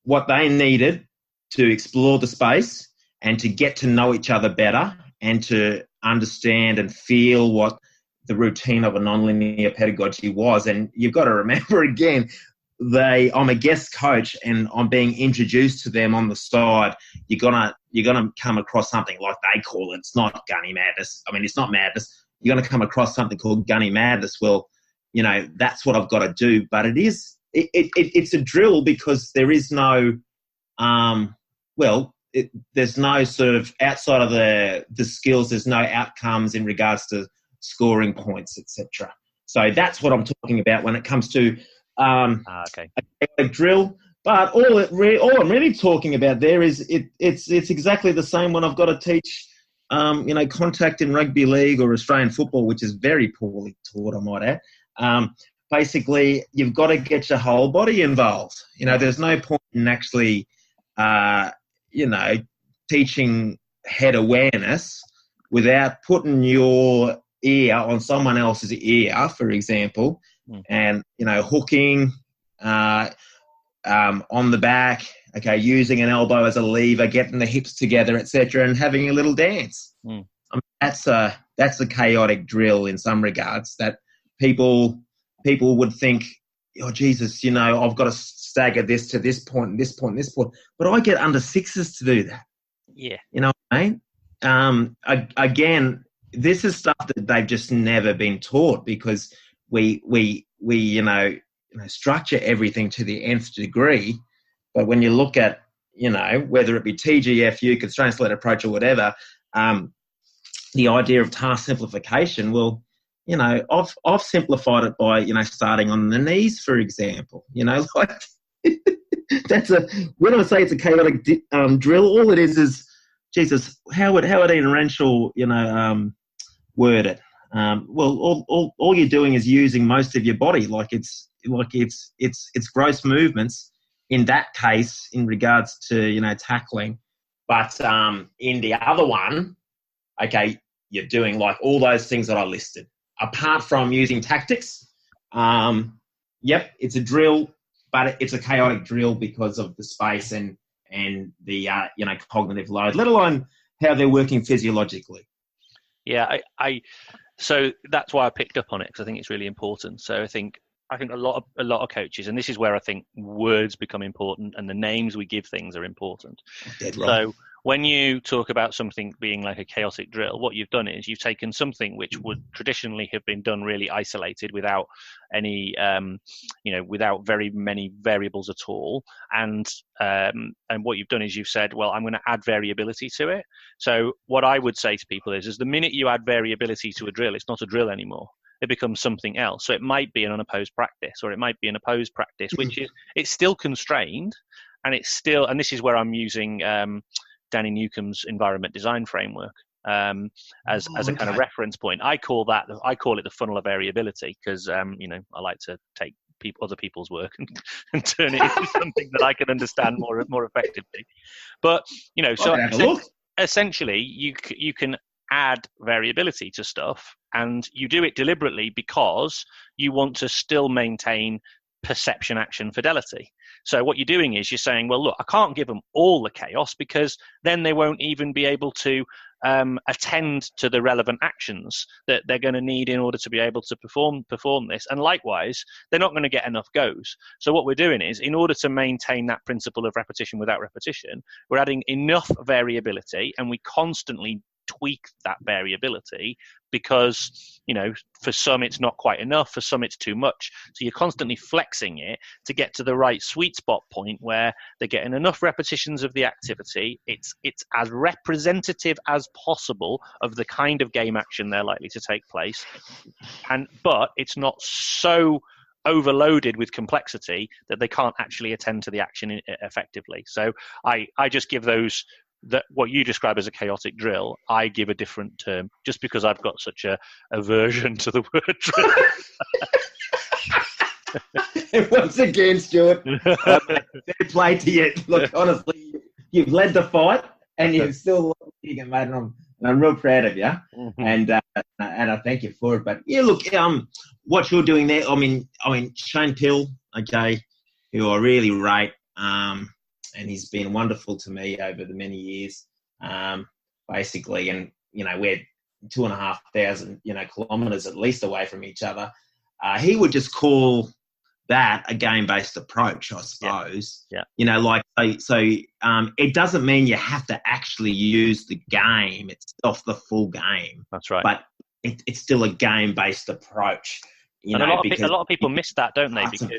what they needed to explore the space and to get to know each other better and to understand and feel what the routine of a nonlinear pedagogy was. And you've got to remember again, I'm a guest coach and I'm being introduced to them on the side. You're gonna come across something like they call it. It's not Gunny Madness. I mean, it's not madness. You're gonna come across something called Gunny Madness. Well, that's what I've got to do. But it's a drill because there is no, there's no sort of outside of the skills. There's no outcomes in regards to scoring points, etc. So that's what I'm talking about when it comes to a drill. But all I'm really talking about there is it's exactly the same when I've got to teach, contact in rugby league or Australian football, which is very poorly taught, I might add. Basically, you've got to get your whole body involved. There's no point in actually, teaching head awareness without putting your ear on someone else's ear, for example, and, hooking on the back, okay, using an elbow as a lever, getting the hips together, etc., and having a little dance. I mean, that's a chaotic drill in some regards that people would think, oh, Jesus, I've got to stagger this to this point and this point and this point. But I get under sixes to do that. Yeah. You know what I mean? Again, this is stuff that they've just never been taught because we structure everything to the nth degree. But when you look at, whether it be TGFU, constraint led approach or whatever, the idea of task simplification, well, I've simplified it by, starting on the knees, for example, like when I say it's a chaotic drill, all it is, Jesus, how would Ian Renshaw, word it? Well, all you're doing is using most of your body, like it's gross movements in that case in regards to, tackling. But in the other one, okay, you're doing like all those things that I listed. Apart from using tactics, it's a drill, but it's a chaotic drill because of the space and the cognitive load, let alone how they're working physiologically. Yeah, so that's why I picked up on it because I think it's really important. So I think a lot of coaches, and this is where I think words become important and the names we give things are important. Dead right. So when you talk about something being like a chaotic drill, what you've done is you've taken something which would traditionally have been done really isolated without any, without very many variables at all. And what you've done is you've said, well, I'm going to add variability to it. So what I would say to people is the minute you add variability to a drill, it's not a drill anymore. It becomes something else. So it might be an unopposed practice, or it might be an opposed practice, which is, it's still constrained, and it's still, and this is where I'm using Danny Newcomb's environment design framework as a kind of reference point. I call it the funnel of variability because I like to take other people's work and turn it into something that I can understand more effectively. But so essentially you can add variability to stuff, and you do it deliberately because you want to still maintain perception action fidelity. So what you're doing is you're saying, well, look, I can't give them all the chaos because then they won't even be able to attend to the relevant actions that they're going to need in order to be able to perform this. And likewise, they're not going to get enough goes. So what we're doing is, in order to maintain that principle of repetition without repetition, we're adding enough variability, and we constantly tweak that variability because for some it's not quite enough, for some it's too much, so you're constantly flexing it to get to the right sweet spot point where they're getting enough repetitions of the activity, it's as representative as possible of the kind of game action they're likely to take place, but it's not so overloaded with complexity that they can't actually attend to the action effectively. So I just give those, that what you describe as a chaotic drill, I give a different term just because I've got such a aversion to the word drill. Once again, Stuart, fair play to you. Look, honestly, you've led the fight, and you've still mate, and I'm real proud of you, and I thank you for it. But yeah, look, what you're doing there, I mean, Shane Pill, okay, who I really rate, and he's been wonderful to me over the many years, basically, and we're 2,500 kilometres at least away from each other. He would just call that a game-based approach, I suppose. Yeah. It doesn't mean you have to actually use the game itself, the full game. That's right. But it's still a game-based approach. A lot of people miss that, don't they? Because,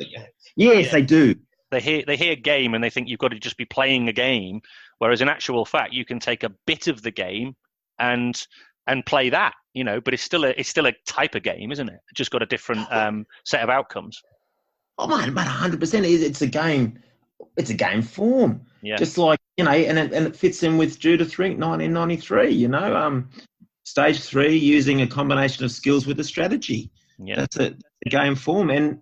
yes, they do. They hear game and they think you've got to just be playing a game, whereas in actual fact you can take a bit of the game and play that, but it's still a type of game, isn't it? It's just got a different set of outcomes. Oh man, about 100%. It's a game. It's a game form. Yeah. Just like and it fits in with Judith Rink, 1993. Stage 3, using a combination of skills with a strategy. Yeah. That's a game form, and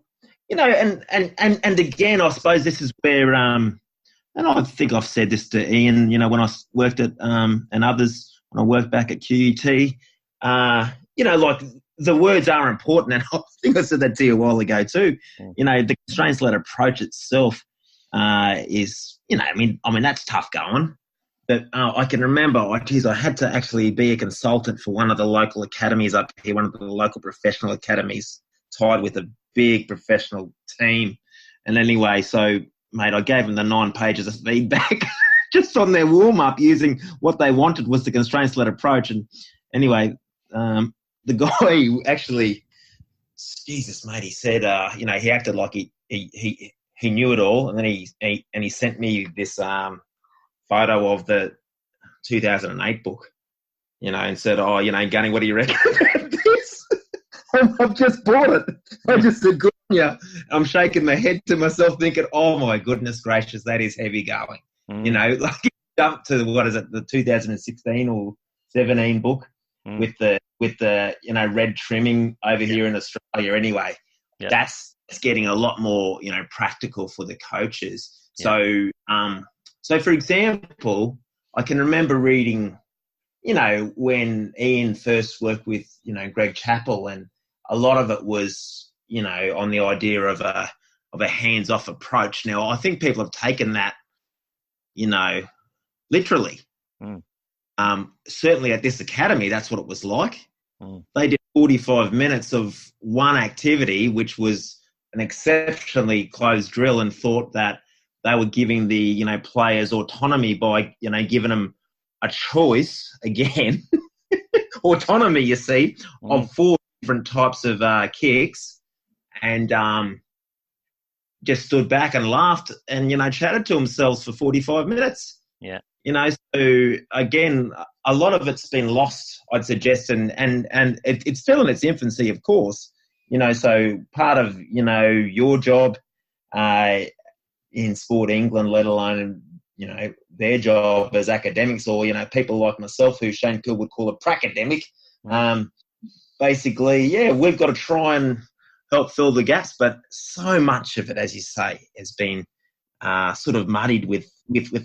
and again, I suppose this is where and I think I've said this to Ian. When I worked at and others when I worked back at QUT, like. The words are important, and I think I said that to you a while ago too. The constraints-led approach itself is, that's tough going. But I can remember, I had to actually be a consultant for one of the local academies up here, one of the local professional academies, tied with a big professional team. And anyway, so, mate, I gave them the 9 pages of feedback just on their warm-up, using what they wanted was the constraints-led approach. And anyway, the guy actually, Jesus, mate, he said, he acted like he knew it all, and then he sent me this photo of the 2008 book, and said, Gunny, what do you reckon about this? I've just bought it. I just said, good on you. I'm shaking my head to myself, thinking, oh my goodness gracious, that is heavy going. Jump to the 2016 or 17 book. With the red trimming over here in Australia anyway. Yeah. That's getting a lot more practical for the coaches. Yeah. So for example, I can remember reading when Ian first worked with Greg Chappell, and a lot of it was on the idea of a hands-off approach. Now I think people have taken that literally. Certainly at this academy, that's what it was like. They did 45 minutes of one activity, which was an exceptionally closed drill, and thought that they were giving the players autonomy by giving them a choice again, autonomy. You see, of 4 different types of kicks, and just stood back and laughed and chatted to themselves for 45 minutes. Yeah. So again, a lot of it's been lost, I'd suggest, and it's still in its infancy, of course. So part of your job in Sport England, let alone their job as academics, or people like myself, who Shane Pill would call a pracademic. Basically, we've got to try and help fill the gaps, but so much of it, as you say, has been sort of muddied with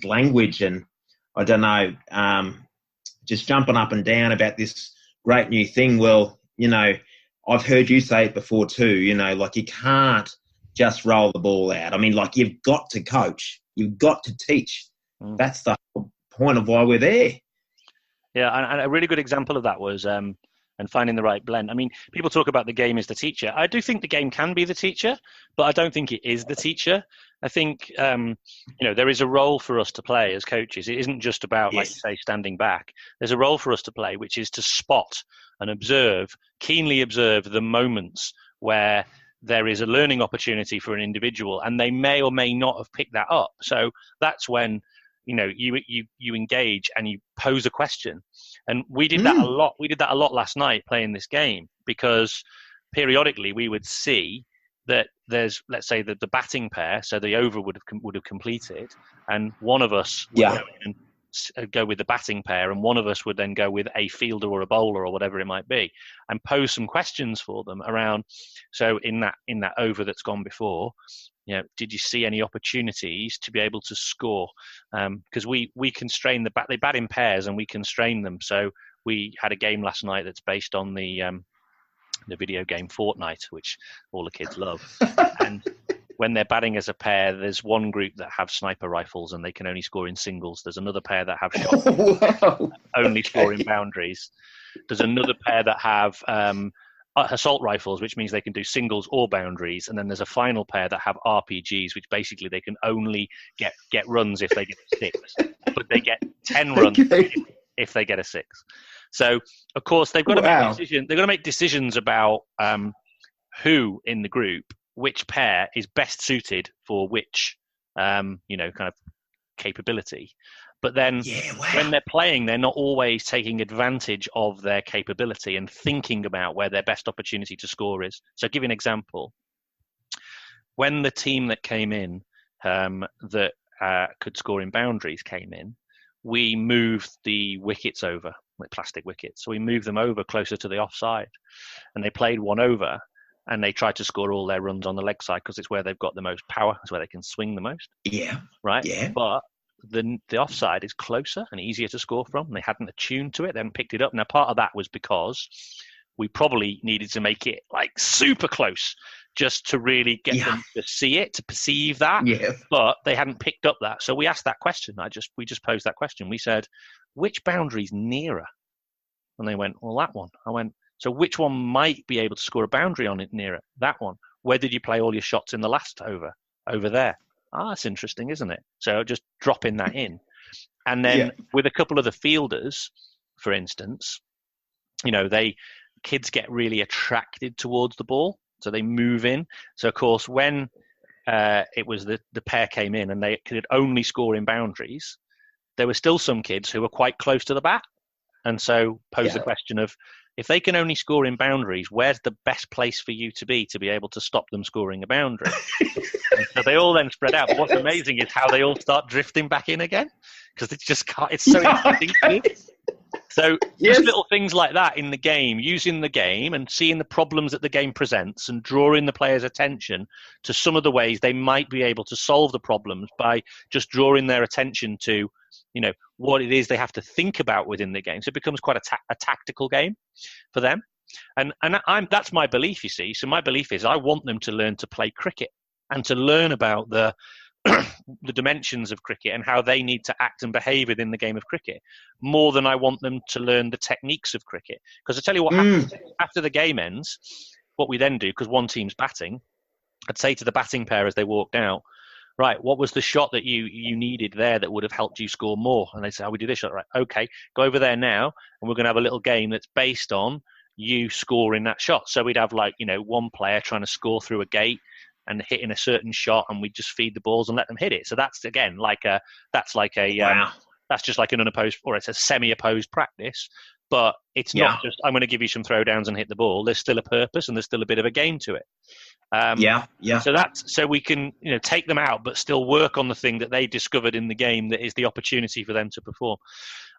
language, and I don't know, just jumping up and down about this great new thing. Well, I've heard you say it before too, like you can't just roll the ball out. I mean, like you've got to coach, you've got to teach. That's the whole point of why we're there. Yeah, and a really good example of that was and finding the right blend. I mean, people talk about the game as the teacher. I do think the game can be the teacher, but I don't think it is the teacher. I think, there is a role for us to play as coaches. It isn't just about, like you say, standing back. There's a role for us to play, which is to spot and keenly observe the moments where there is a learning opportunity for an individual, and they may or may not have picked that up. So that's when, you engage and you pose a question. And we did that a lot. We did that a lot last night playing this game, because periodically we would see that there's, let's say, the batting pair, so the over would have completed, and one of us would go in and go with the batting pair, and one of us would then go with a fielder or a bowler or whatever it might be, and pose some questions for them around. So in that over that's gone before, did you see any opportunities to be able to score? Because we constrain they bat in pairs and we constrain them. So we had a game last night that's based on the video game Fortnite, which all the kids love, and when they're batting as a pair, there's one group that have sniper rifles and they can only score in singles. There's another pair that have shotguns, only score in boundaries. There's another pair that have assault rifles, which means they can do singles or boundaries. And then there's a final pair that have RPGs, which basically they can only get runs if they get a 6. But they get 10 runs if they get a 6. So, of course, they've got to make a decision. They've got to make decisions about who in the group, which pair is best suited for which, kind of capability. But then when they're playing, they're not always taking advantage of their capability and thinking about where their best opportunity to score is. So I'll give you an example. When the team that came in that could score in boundaries came in, we moved the wickets over, like plastic wickets. So we moved them over closer to the offside, and they played one over. And they try to score all their runs on the leg side because it's where they've got the most power. It's where they can swing the most. Yeah. Right? Yeah. But the offside is closer and easier to score from. They hadn't attuned to it. They hadn't picked it up. Now, part of that was because we probably needed to make it like super close just to really get them to see it, to perceive that. Yeah. But they hadn't picked up that. So we asked that question. We just posed that question. We said, which boundary's nearer? And they went, well, that one. I went, so which one might be able to score a boundary on it nearer? That one. Where did you play all your shots in the last over? Over there. That's interesting, isn't it? So just dropping that in. And then with a couple of the fielders, for instance, kids get really attracted towards the ball. So they move in. So, of course, when it was the pair came in and they could only score in boundaries, there were still some kids who were quite close to the bat. And so pose the question of, if they can only score in boundaries, where's the best place for you to be able to stop them scoring a boundary? So they all then spread out. But what's amazing is how they all start drifting back in again, because it's so instinctive. So just little things like that in the game, using the game and seeing the problems that the game presents and drawing the players' attention to some of the ways they might be able to solve the problems by just drawing their attention to, what it is they have to think about within the game. So it becomes quite a tactical game for them. And that's my belief, you see. So my belief is I want them to learn to play cricket and to learn about the dimensions of cricket and how they need to act and behave within the game of cricket, more than I want them to learn the techniques of cricket. Because I tell you what happens after the game ends, what we then do, because one team's batting, I'd say to the batting pair as they walked out, right, what was the shot that you needed there that would have helped you score more? And they say, we do this shot. Right, okay, go over there now, and we're going to have a little game that's based on you scoring that shot. So we'd have one player trying to score through a gate and hitting a certain shot, and we just feed the balls and let them hit it. So that's again that's just like an unopposed, or it's a semi-opposed practice. But it's not just I'm going to give you some throwdowns and hit the ball. There's still a purpose, and there's still a bit of a game to it. So we can take them out, but still work on the thing that they discovered in the game that is the opportunity for them to perform.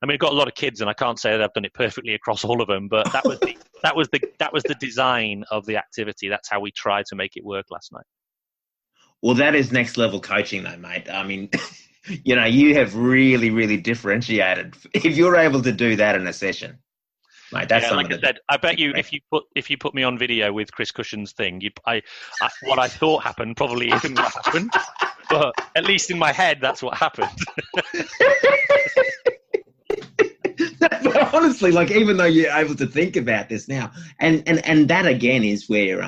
I mean, I've got a lot of kids, and I can't say that I've done it perfectly across all of them, but that was the design of the activity. That's how we tried to make it work last night. Well, that is next level coaching, though, mate. I mean, you have really, really differentiated. If you're able to do that in a session, mate, that's like I said. I bet you if you put me on video with Chris Cushion's thing, what I thought happened probably isn't what happened, but at least in my head, that's what happened. But honestly, even though you're able to think about this now, and that again is where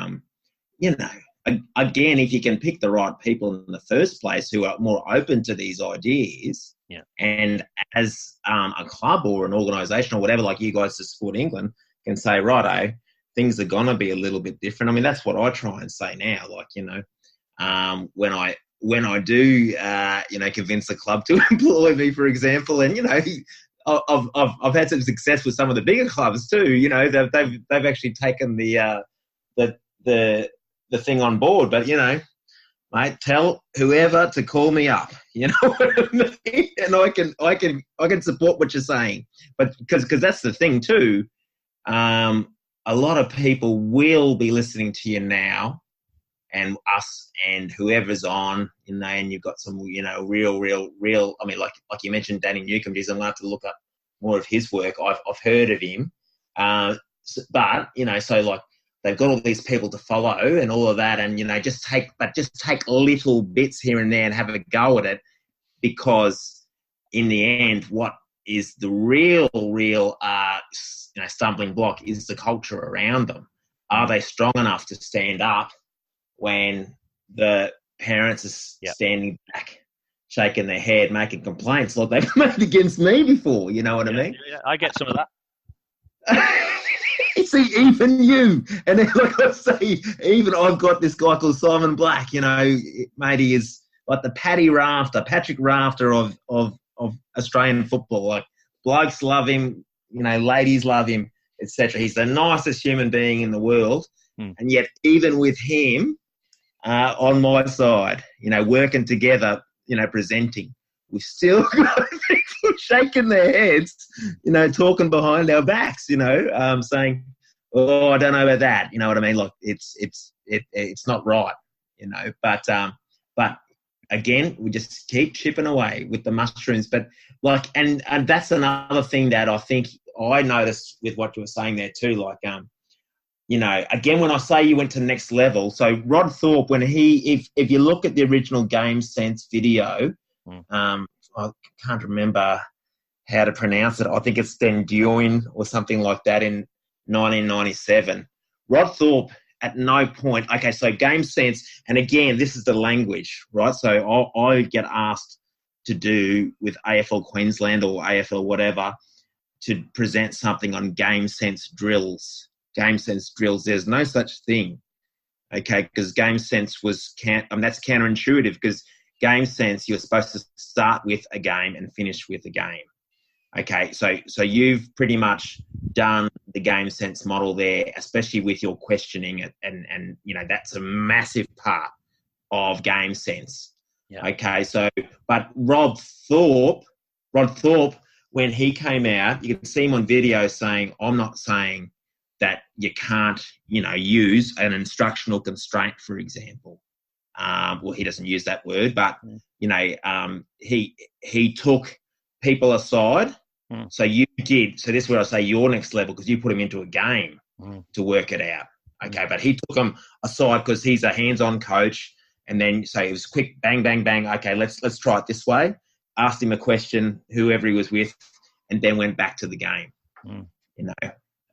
again, if you can pick the right people in the first place who are more open to these ideas, and as a club or an organisation or whatever, like you guys at Sport England, can say, righto, things are going to be a little bit different. I mean, that's what I try and say now. When I do, convince a club to employ me, for example, and I've had some success with some of the bigger clubs too. They've actually taken the thing on board. But mate, tell whoever to call me up. You know what I mean? And I can support what you're saying. But because that's the thing too. A lot of people will be listening to you now, and us and whoever's on, and you've got some, real. I mean, like you mentioned, Danny Newcombe. I'm going to have to look up more of his work. I've heard of him, but so like they've got all these people to follow and all of that, and just take little bits here and there and have a go at it, because in the end, what is the real stumbling block is the culture around them. Are they strong enough to stand up when the parents are standing back, shaking their head, making complaints like they've made against me before? You know what I mean? Yeah, I get some of that. See, even you, and then, like I say, even I've got this guy called Simon Black. Mate, he is like the Patrick Rafter of Australian football. Like, blokes love him, ladies love him, etc. He's the nicest human being in the world, and yet even with him on my side, working together, presenting, we've still got people shaking their heads, talking behind our backs, saying, "Oh, I don't know about that." You know what I mean? Like, it's not right, But again, we just keep chipping away with the mushrooms. But and that's another thing that I think I noticed with what you were saying there too. Like, again, when I say you went to the next level, so Rod Thorpe, when if you look at the original Game Sense video, I can't remember how to pronounce it. I think it's Den Duin or something like that in 1997. Rod Thorpe at no point, okay, so Game Sense, and again, this is the language, right? So I get asked to do with AFL Queensland or AFL whatever to present something on Game Sense drills. Game Sense drills, there's no such thing, okay, because Game Sense that's counterintuitive, because Game Sense, you're supposed to start with a game and finish with a game. Okay, so you've pretty much done the Game Sense model there, especially with your questioning, and that's a massive part of Game Sense. Yeah. Okay, but Rod Thorpe, when he came out, you can see him on video saying, "I'm not saying that you can't, use an instructional constraint, for example." Well, he doesn't use that word, but he took people aside. So you did. So this is where I say your next level, because you put him into a game to work it out. Okay, but he took him aside because he's a hands-on coach, and then it was quick, bang, bang, bang. Okay, let's try it this way. Asked him a question, whoever he was with, and then went back to the game.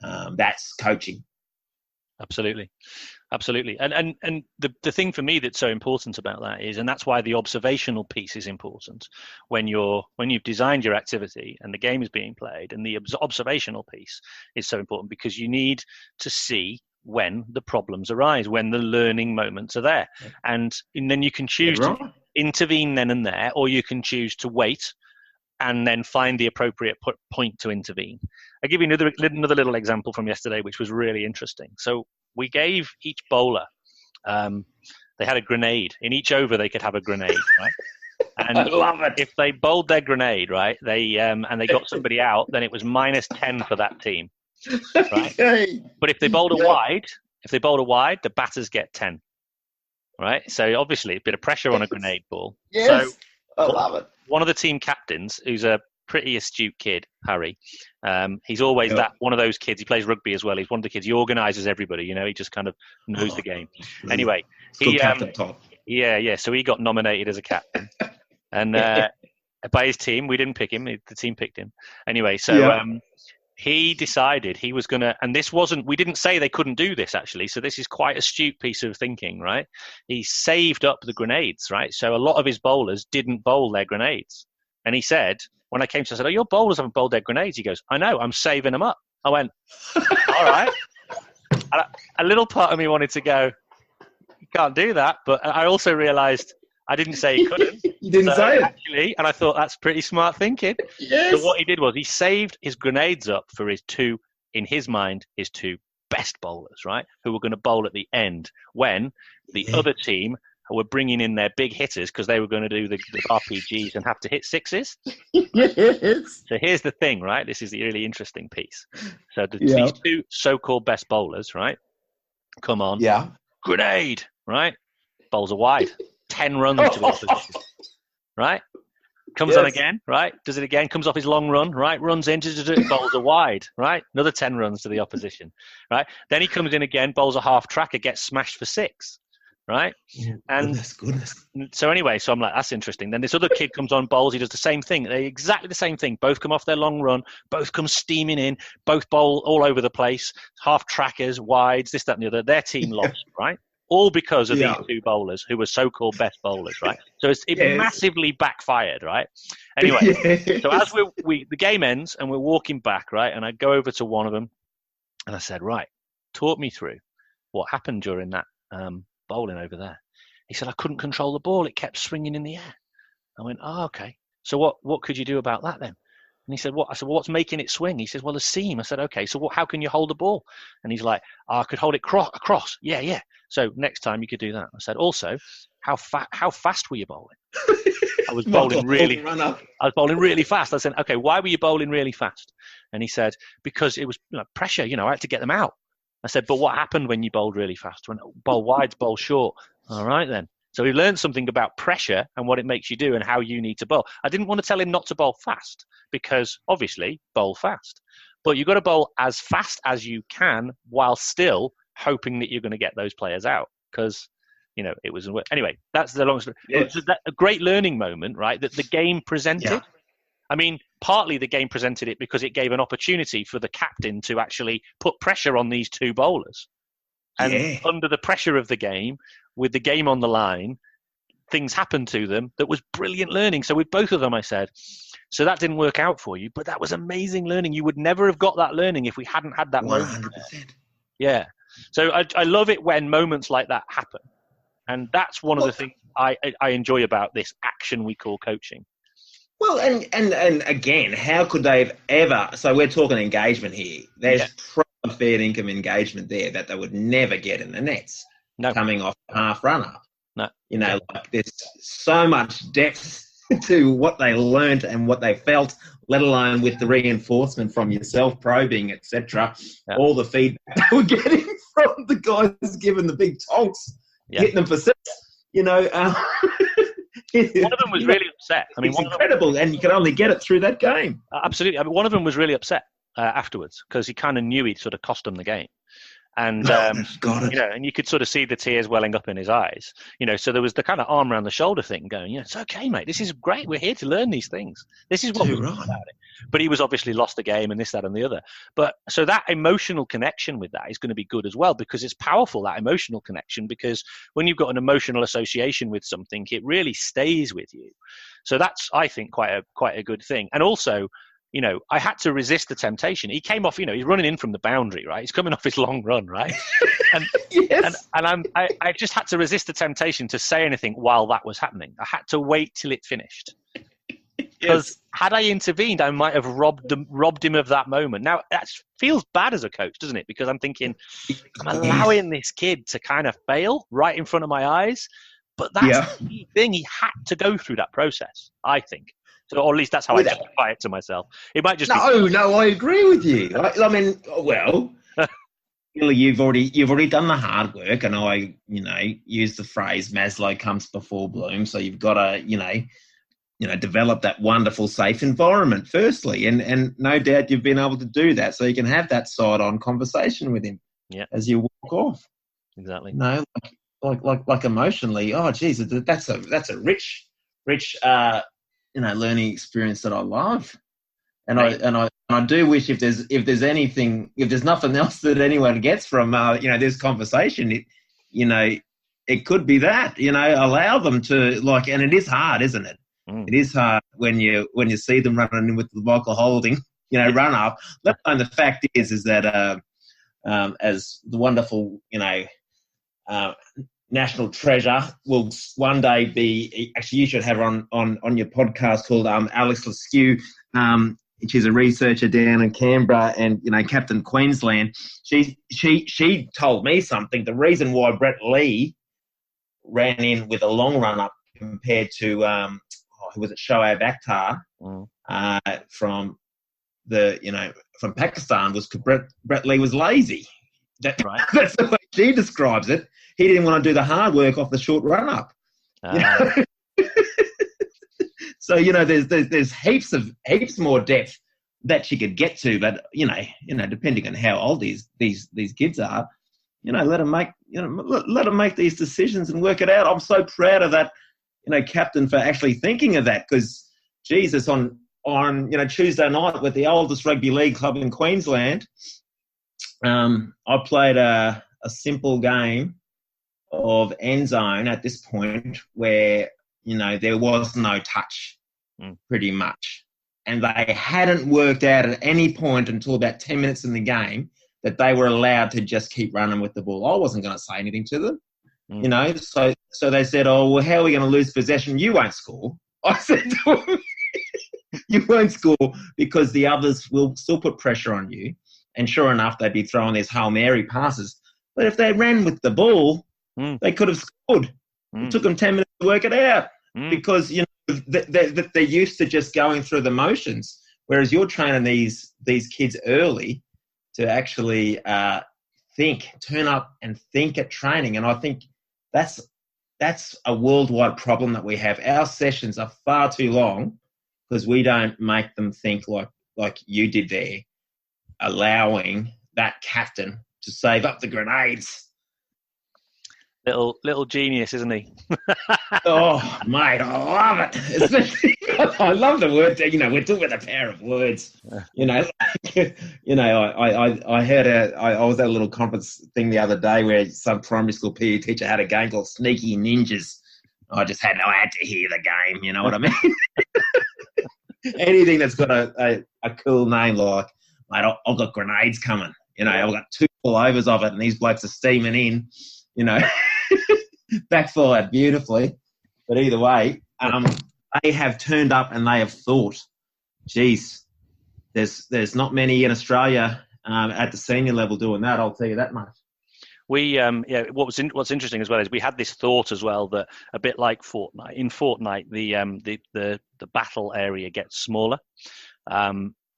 That's coaching. Absolutely. And the thing for me that's so important about that is, and that's why the observational piece is important when you've designed your activity and the game is being played, and the observational piece is so important, because you need to see when the problems arise, when the learning moments are there. And then you can choose to intervene then and there, or you can choose to wait and then find the appropriate point to intervene. I'll give you another little example from yesterday, which was really interesting. So we gave each bowler, they had a grenade. In each over, they could have a grenade, right? And I love it. If they bowled their grenade, right, and they got somebody out, then it was -10 for that team, right? Okay. But if they bowled a wide, the batters get 10, right? So obviously a bit of pressure on a grenade ball. Yes, so I love it. One of the team captains, who's a pretty astute kid, Harry, he's always one of those kids. He plays rugby as well. He's one of the kids. He organises everybody. He just kind of knows the game. Anyway, he so he got nominated as a captain, and by his team, we didn't pick him. The team picked him. Anyway, so he decided he was going to, and we didn't say they couldn't do this, actually. So this is quite an astute piece of thinking, right? He saved up the grenades, right? So a lot of his bowlers didn't bowl their grenades. And he said, when I came to him, I said, "Oh, your bowlers haven't bowled their grenades." He goes, "I know, I'm saving them up." I went, "All right." And a little part of me wanted to go, "You can't do that." But I also realised I didn't say he couldn't. You didn't say it. Actually, and I thought that's pretty smart thinking. Yes. So what he did was he saved his grenades up for his two best bowlers, right? Who were going to bowl at the end when the other team were bringing in their big hitters because they were going to do the RPGs and have to hit sixes. Yes. So here's the thing, right? This is the really interesting piece. So these two so-called best bowlers, right? Come on. Yeah. Grenade, right? Bowls are wide. 10 runs to the opposition, right? Comes on again, right? Does it again, comes off his long run, right? Runs in, bowls are wide, right? Another 10 runs to the opposition, right? Then he comes in again, bowls a half tracker, gets smashed for 6, right? And goodness. So anyway, so I'm like, that's interesting. Then this other kid comes on, bowls, he does the same thing. They exactly the same thing. Both come off their long run, both come steaming in, both bowl all over the place, half trackers, wides, this, that, and the other. Their team lost, right? All because of these two bowlers who were so-called best bowlers, right? So it massively backfired, right? Anyway, so as the game ends and we're walking back, right? And I go over to one of them and I said, right, talk me through what happened during that bowling over there. He said, I couldn't control the ball. It kept swinging in the air. I went, oh, okay. So what could you do about that then? And he said, what? I said, well, what's making it swing? He says, well, the seam. I said, okay, so how can you hold the ball? And he's like, I could hold it across. Yeah. So next time you could do that. I said, also, how fast were you bowling? I was bowling really fast. I said, okay, why were you bowling really fast? And he said, because it was pressure, I had to get them out. I said, but what happened when you bowled really fast? When bowl wide, bowl short. All right, then. So he learned something about pressure and what it makes you do and how you need to bowl. I didn't want to tell him not to bowl fast because obviously bowl fast. But you've got to bowl as fast as you can while still hoping that you're going to get those players out because, it was... Anyway, that's the long story. Yes. It was a great learning moment, right, that the game presented. Yeah. I mean, partly the game presented it because it gave an opportunity for the captain to actually put pressure on these two bowlers. And under the pressure of the game, with the game on the line, things happened to them that was brilliant learning. So with both of them, I said, so that didn't work out for you, but that was amazing learning. You would never have got that learning if we hadn't had that 100%. Moment. Yeah. So I love it when moments like that happen. And that's one of the things I enjoy about this action we call coaching. Well, and again, how could they have ever... So we're talking engagement here. There's fair income engagement there that they would never get in the nets coming off half run-up. No. Like there's so much depth to what they learned and what they felt, let alone with the reinforcement from yourself, probing, etc. All the feedback they were getting from the guys giving the big tonks, hitting them for 6, one of them was really upset. I mean, it's incredible, and you can only get it through that game. Absolutely. I mean, one of them was really upset afterwards because he kind of knew he'd sort of cost them the game. And, and you could sort of see the tears welling up in his eyes, so there was the kind of arm around the shoulder thing going, it's okay, mate. This is great. We're here to learn these things. This is what we love about it. But he was obviously lost the game and this, that, and the other. But so that emotional connection with that is going to be good as well because it's powerful, that emotional connection, because when you've got an emotional association with something, it really stays with you. So that's, I think, quite a good thing. And also, I had to resist the temptation. He came off, he's running in from the boundary, right? He's coming off his long run, right? And I just had to resist the temptation to say anything while that was happening. I had to wait till it finished. Because had I intervened, I might have robbed him of that moment. Now, that feels bad as a coach, doesn't it? Because I'm thinking, I'm allowing this kid to kind of fail right in front of my eyes. But that's the key thing. He had to go through that process, I think. So, or at least that's how I justify it to myself. It might just No, I agree with you. I mean, well, you've already done the hard work, and I, use the phrase Maslow comes before Bloom. So you've got to, develop that wonderful, safe environment firstly, and no doubt you've been able to do that, so you can have that side-on conversation with him as you walk off. Exactly. Like emotionally. Oh, geez, that's a rich. Learning experience that I love, and I do wish if there's nothing else that anyone gets from this conversation, it could be that allow them to and it is hard, isn't it? It is hard when you see them running in with the Michael Holding run up. Let alone the fact is that as the wonderful national treasure will one day be, actually you should have her on your podcast, called Alex Laskew, she's a researcher down in Canberra and Captain Queensland. She told me something. The reason why Brett Lee ran in with a long run up compared to who was it, Shoaib Akhtar from from Pakistan, was Brett Lee was lazy. Right. That's the way she describes it. He didn't want to do the hard work off the short run up. So there's heaps more depth that she could get to, but depending on how old these kids are, let them make these decisions and work it out. I'm so proud of that, captain, for actually thinking of that, because Jesus, on Tuesday night with the oldest rugby league club in Queensland, I played a simple game of end zone at this point where there was no touch, pretty much. And they hadn't worked out at any point until about 10 minutes in the game that they were allowed to just keep running with the ball. I wasn't going to say anything to them, So they said, "Oh, well, how are we going to lose possession? You won't score." I said to them, "You won't score because the others will still put pressure on you." And sure enough, they'd be throwing these Hail Mary passes. But if they ran with the ball, they could have scored. It took them 10 minutes to work it out because, they're used to just going through the motions, whereas you're training these kids early to actually turn up and think at training. And I think that's a worldwide problem that we have. Our sessions are far too long because we don't make them think like you did there, allowing that captain to save up the grenades. Little genius, isn't he? Oh, mate, I love it. Especially, I love the word. We're talking about the power of words. I heard I was at a little conference thing the other day where some primary school PE teacher had a game called Sneaky Ninjas. I had to hear the game. You know what I mean? Anything that's got a cool name, like, mate, I've got grenades coming. I've got 2 full overs of it, and these blokes are steaming in. Backfired beautifully. But either way, they have turned up and they have thought, geez, there's not many in Australia at the senior level doing that, I'll tell you that much. We what's interesting as well is we had this thought as well that a bit like Fortnite. In Fortnite, the battle area gets smaller.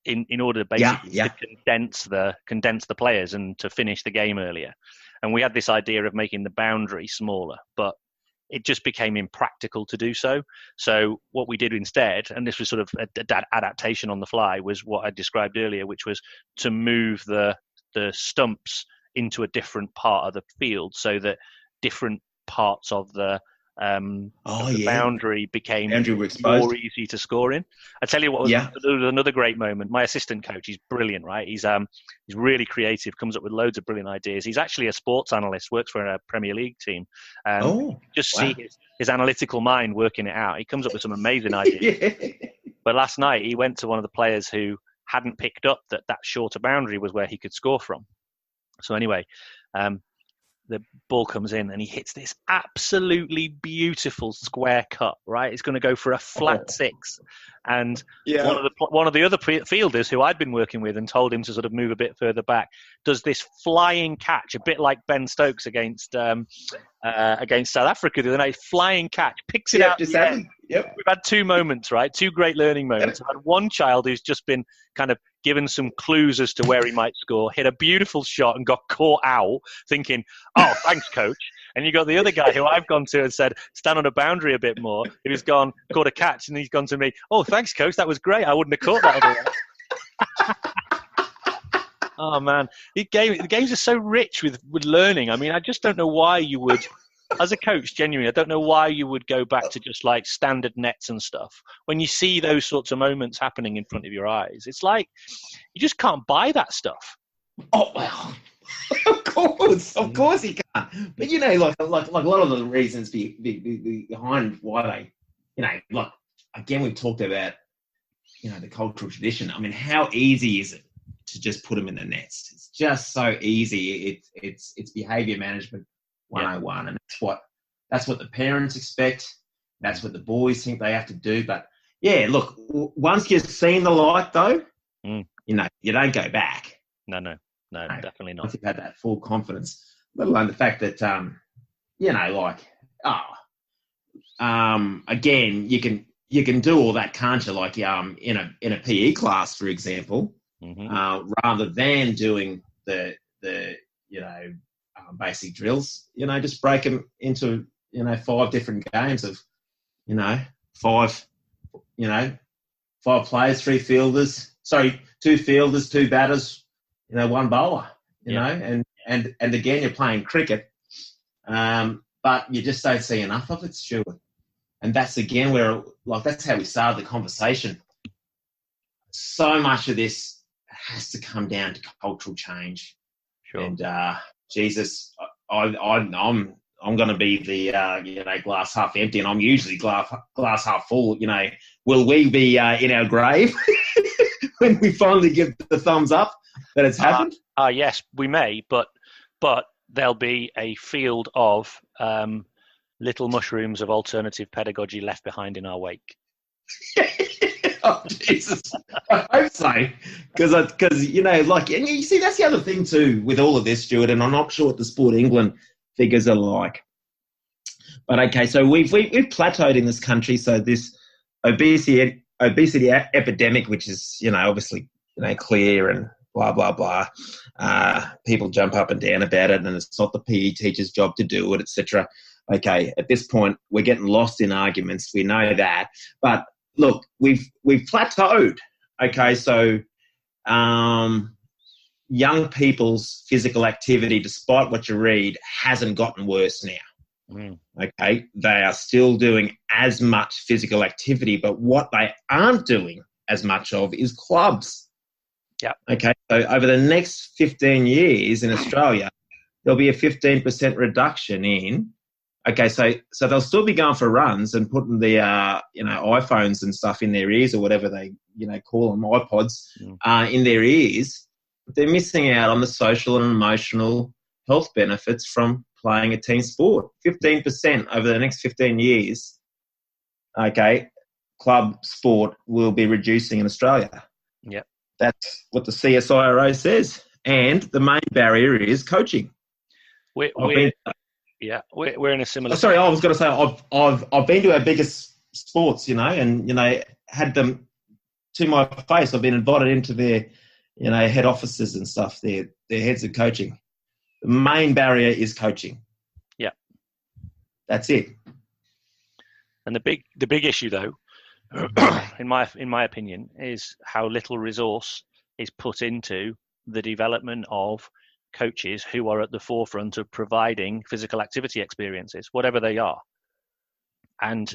In order to basically to condense the players and to finish the game earlier. And we had this idea of making the boundary smaller, but it just became impractical to do so. So what we did instead, and this was sort of an adaptation on the fly, was what I described earlier, which was to move the stumps into a different part of the field so that different parts of the boundary became more easy to score in. I tell you what was another great moment. My assistant coach, he's brilliant, right? He's really creative, comes up with loads of brilliant ideas. He's actually a sports analyst, works for a Premier League team. See his analytical mind working it out. He comes up with some amazing ideas. But last night he went to one of the players who hadn't picked up that shorter boundary was where he could score from. So anyway, the ball comes in and he hits this absolutely beautiful square cut, right? It's going to go for a flat 6. And one of the other fielders who I'd been working with and told him to sort of move a bit further back does this flying catch, a bit like Ben Stokes against South Africa the other night. Flying catch, picks it out. We've had 2 moments, right? 2 great learning moments. I've had one child who's just been kind of given some clues as to where he might score, hit a beautiful shot and got caught out thinking, oh, thanks, coach. And you got the other guy who I've gone to and said, stand on a boundary a bit more. Who's gone, caught a catch, and he's gone to me, oh, thanks, coach. That was great. I wouldn't have caught that otherwise. Oh, man. The games are so rich with learning. I mean, I just don't know why you would, as a coach, genuinely, I don't know why you would go back to just like standard nets and stuff. When you see those sorts of moments happening in front of your eyes, it's like you just can't buy that stuff. Oh, well, of course you can't. But, like a lot of the reasons behind why they, again, we've talked about, the cultural tradition. I mean, how easy is it to just put them in the nets? It's just so easy. It's behavior management 101, and that's what the parents expect. That's what the boys think they have to do. But yeah, look, once you've seen the light, though, you don't go back. No, definitely not. Once you've had that full confidence, let alone the fact that again, you can do all that, can't you? Like in a PE class, for example, rather than doing the basic drills. Just break them into 5 different games of 5 5 players, 3 fielders. Sorry, 2 fielders, 2 batters, 1 bowler. And again, you're playing cricket, but you just don't see enough of it, Stuart. And that's again where, that's how we started the conversation. So much of this has to come down to cultural change. Sure. And Jesus, I'm going to be the glass half empty, and I'm usually glass half full. Will we be in our grave when we finally give the thumbs up that it's happened? Yes, we may, but there'll be a field of little mushrooms of alternative pedagogy left behind in our wake. Oh, Jesus. I hope so. Because and you see, that's the other thing too with all of this, Stuart, and I'm not sure what the Sport England figures are like. But okay, so we've plateaued in this country. So this obesity epidemic, which is, obviously, clear and blah, blah, blah. People jump up and down about it, and it's not the PE teacher's job to do it, etc. Okay, at this point, we're getting lost in arguments. We know that. But look, we've plateaued. Okay, so young people's physical activity, despite what you read, hasn't gotten worse now. Okay, they are still doing as much physical activity, but what they aren't doing as much of is clubs. Yeah. Okay, so over the next 15 years in Australia, there'll be a 15% reduction in. Okay, so they'll still be going for runs and putting the iPhones and stuff in their ears, or whatever they call them, iPods, in their ears. But they're missing out on the social and emotional health benefits from playing a team sport. 15% over the next 15 years. Okay, club sport will be reducing in Australia. Yep. That's what the CSIRO says, and the main barrier is coaching. We're in a similar. Sorry, I was going to say I've been to our biggest sports, and had them to my face. I've been invited into their head offices and stuff. Their heads of coaching. The main barrier is coaching. Yeah, that's it. And the big issue, though, in my opinion, is how little resource is put into the development of coaches who are at the forefront of providing physical activity experiences, whatever they are. And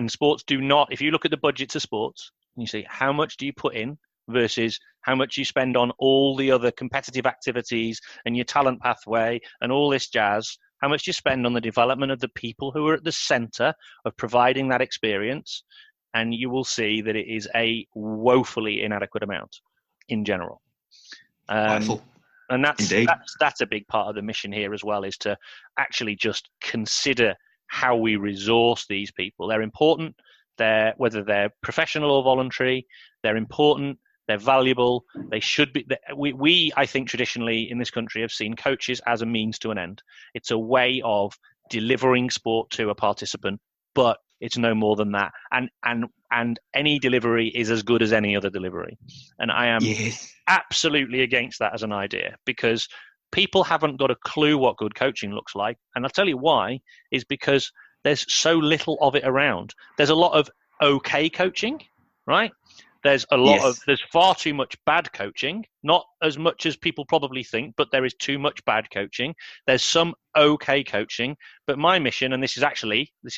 sports do not. If you look at the budgets of sports, and you see how much do you put in versus how much you spend on all the other competitive activities and your talent pathway and all this jazz, how much do you spend on the development of the people who are at the center of providing that experience, and you will see that it is a woefully inadequate amount in general. And that's a big part of the mission here as well, is to actually just consider how we resource these people. They're important. Whether they're professional or voluntary, they're important. They're valuable. They should be. We, I think, traditionally in this country have seen coaches as a means to an end. It's a way of delivering sport to a participant, but it's no more than that. And any delivery is as good as any other delivery. And I am absolutely against that as an idea, because people haven't got a clue what good coaching looks like. And I'll tell you why, is because there's so little of it around. There's a lot of okay coaching, right? There's there's far too much bad coaching, not as much as people probably think, but there is too much bad coaching. There's some okay coaching, but my mission, and this is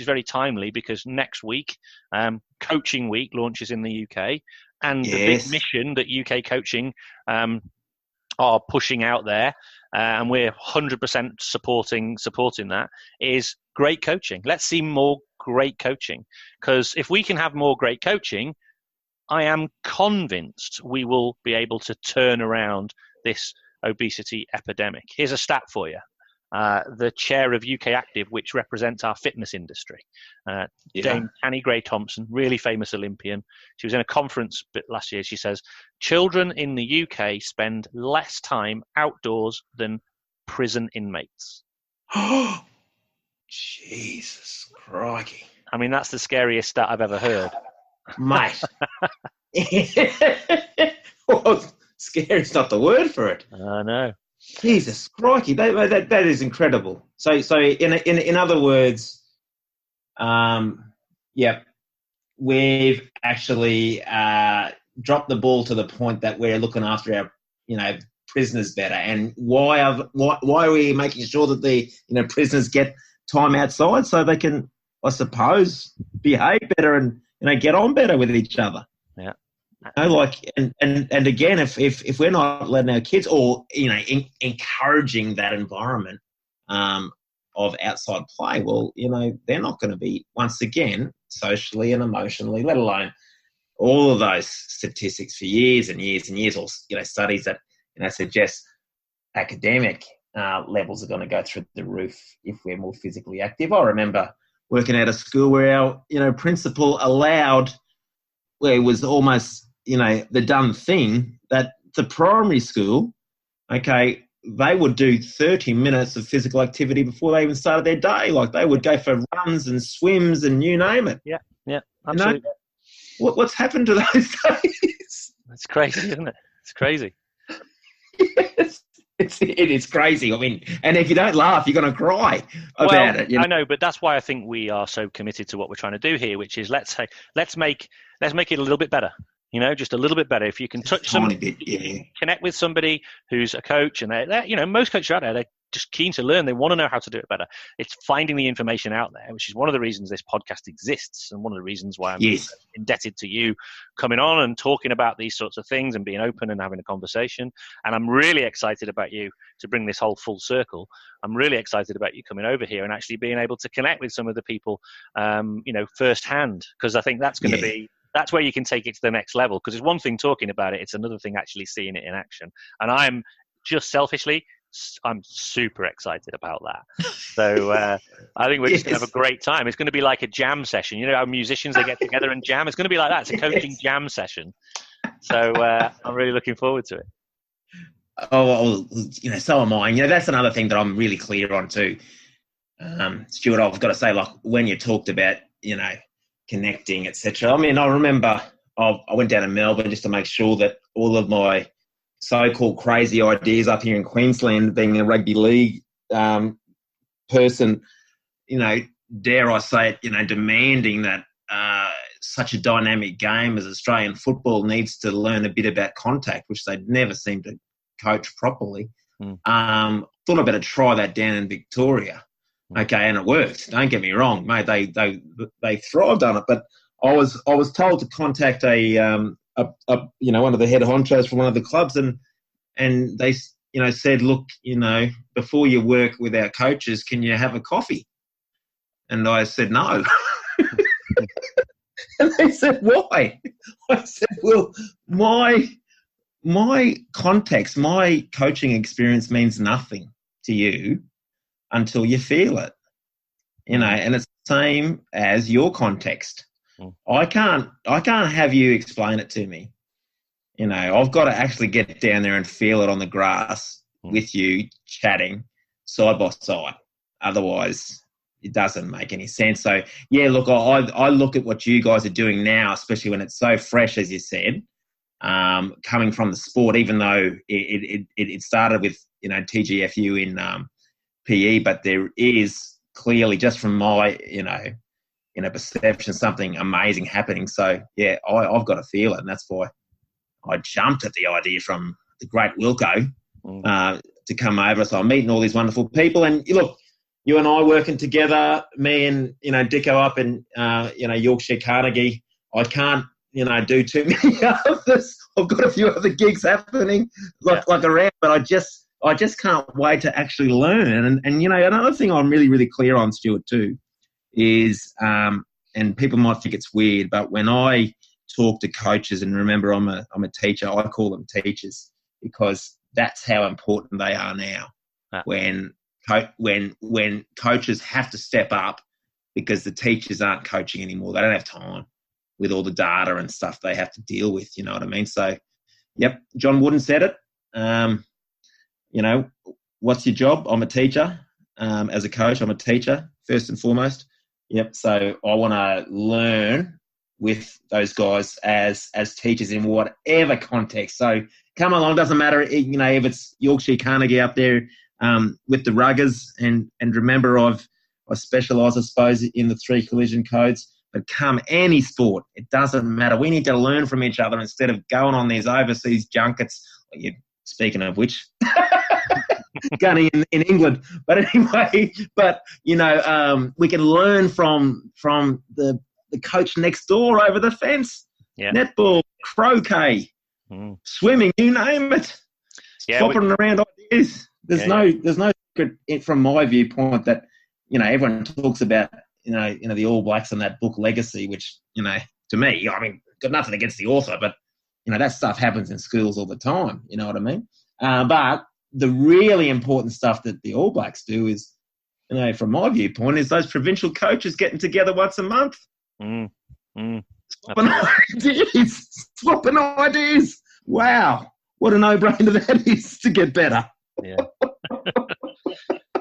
very timely because next week, Coaching Week launches in the UK, and the big mission that UK coaching are pushing out there, and we're 100% supporting that, is great coaching. Let's see more great coaching, because if we can have more great coaching, I am convinced we will be able to turn around this obesity epidemic. Here's a stat for you. The chair of UK Active, which represents our fitness industry, Dame Annie Gray Thompson, really famous Olympian. She was in a conference last year. She says, children in the UK spend less time outdoors than prison inmates. Jesus crikey. I mean, that's the scariest stat I've ever heard. Mate. Well, scary's not the word for it. I know. Jesus crikey, that is incredible. So in other words, we've actually dropped the ball to the point that we're looking after our, prisoners better. And why are we making sure that the prisoners get time outside so they can, I suppose, behave better and get on better with each other? Yeah. And again, if we're not letting our kids or encouraging that environment of outside play, well, they're not going to be, once again, socially and emotionally, let alone all of those statistics for years and years and years, or studies that suggest academic levels are going to go through the roof if we're more physically active. I remember working at a school where our principal allowed, where it was almost the done thing, that the primary school, okay, they would do 30 minutes of physical activity before they even started their day. Like, they would go for runs and swims and you name it. Yeah, absolutely. What's happened to those days? It's crazy, isn't it? It's crazy. Yes, it is crazy. I mean, and if you don't laugh, you're going to cry about it. I know, but that's why I think we are so committed to what we're trying to do here, which is let's make it a little bit better. Just a little bit better. If you can touch somebody, connect with somebody who's a coach, and they're most coaches out there, they're just keen to learn. They want to know how to do it better. It's finding the information out there, which is one of the reasons this podcast exists, and one of the reasons why I'm indebted to you coming on and talking about these sorts of things and being open and having a conversation. And I'm really excited about you to bring this whole full circle. I'm really excited about you coming over here and actually being able to connect with some of the people, firsthand, because I think that's going to be. That's where you can take it to the next level, because it's one thing talking about it, it's another thing actually seeing it in action. And I'm just selfishly, I'm super excited about that. So I think we're just going to have a great time. It's going to be like a jam session. How musicians, they get together and jam? It's going to be like that. It's a coaching jam session. So I'm really looking forward to it. Oh, so am I. That's another thing that I'm really clear on too. Stuart, I've got to say, like, when you talked about, connecting, etc. I mean, I remember I went down to Melbourne just to make sure that all of my so-called crazy ideas up here in Queensland, being a rugby league person, dare I say it, demanding that such a dynamic game as Australian football needs to learn a bit about contact, which they never seem to coach properly. Thought I'd better try that down in Victoria. Okay, and it worked. Don't get me wrong, mate. They thrived on it. But I was told to contact a one of the head honchos from one of the clubs, and they said, look, before you work with our coaches, can you have a coffee? And I said no. And they said, why? I said, well, my context, my coaching experience means nothing to you until you feel it, and it's the same as your context. I can't have you explain it to me. I've got to actually get down there and feel it on the grass with you, chatting side by side. Otherwise, it doesn't make any sense. So, yeah, look, I look at what you guys are doing now, especially when it's so fresh, as you said, coming from the sport, even though it started with, TGFU in PE, but there is clearly, just from my, perception, something amazing happening. So, yeah, I've got to feel it, and that's why I jumped at the idea from the great Wilco to come over. So I'm meeting all these wonderful people, and look, you and I working together, me and, Dicko up in, Yorkshire Carnegie. I can't, do too many others. I've got a few other gigs happening like around, but I just can't wait to actually learn. And another thing I'm really, really clear on, Stuart, too, is, and people might think it's weird, but when I talk to coaches, and remember I'm a teacher, I call them teachers because that's how important they are now. When coaches have to step up because the teachers aren't coaching anymore. They don't have time with all the data and stuff they have to deal with, you know what I mean? So, yep, John Wooden said it. What's your job? I'm a teacher. as a coach. I'm a teacher first and foremost. Yep. So I want to learn with those guys as teachers in whatever context. So come along, doesn't matter, if it's Yorkshire Carnegie up there with the ruggers, and remember I specialise, I suppose, in the 3 collision codes. But come any sport, it doesn't matter. We need to learn from each other instead of going on these overseas junkets. Speaking of which, Gunny in England. But anyway, we can learn from the coach next door over the fence. Yeah. Netball, croquet, swimming, you name it. Yeah, swapping around ideas. There's no secret from my viewpoint that everyone talks about the All Blacks and that book Legacy, which to me, I mean, got nothing against the author, but that stuff happens in schools all the time. You know what I mean? But the really important stuff that the All Blacks do is, from my viewpoint, is those provincial coaches getting together once a month. Swapping ideas. Wow, what a no-brainer that is to get better. Yeah.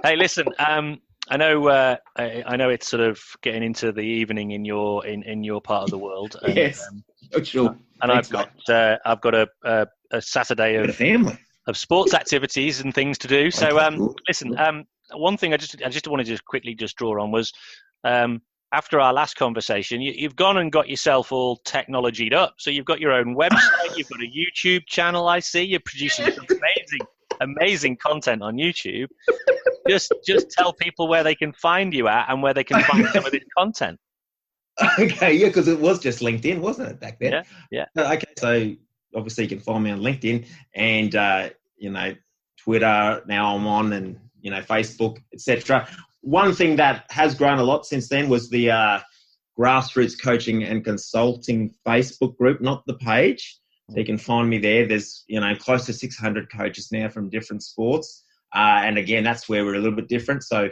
Hey, listen. I know it's sort of getting into the evening in your part of the world. And, yes, sure. And I've got a Saturday of sports activities and things to do. So listen, one thing I just wanted to quickly just draw on was after our last conversation, you've gone and got yourself all technologied up. So you've got your own website, you've got a YouTube channel. I see you're producing amazing content on YouTube. Just tell people where they can find you at and where they can find some of this content. Okay, yeah, because it was just LinkedIn, wasn't it, back then? Yeah. Okay, so obviously you can find me on LinkedIn and, Twitter, now I'm on, and, Facebook, etc. One thing that has grown a lot since then was the Grassroots Coaching and Consulting Facebook group, not the page. So you can find me there. There's, close to 600 coaches now from different sports. And again, that's where we're a little bit different. So,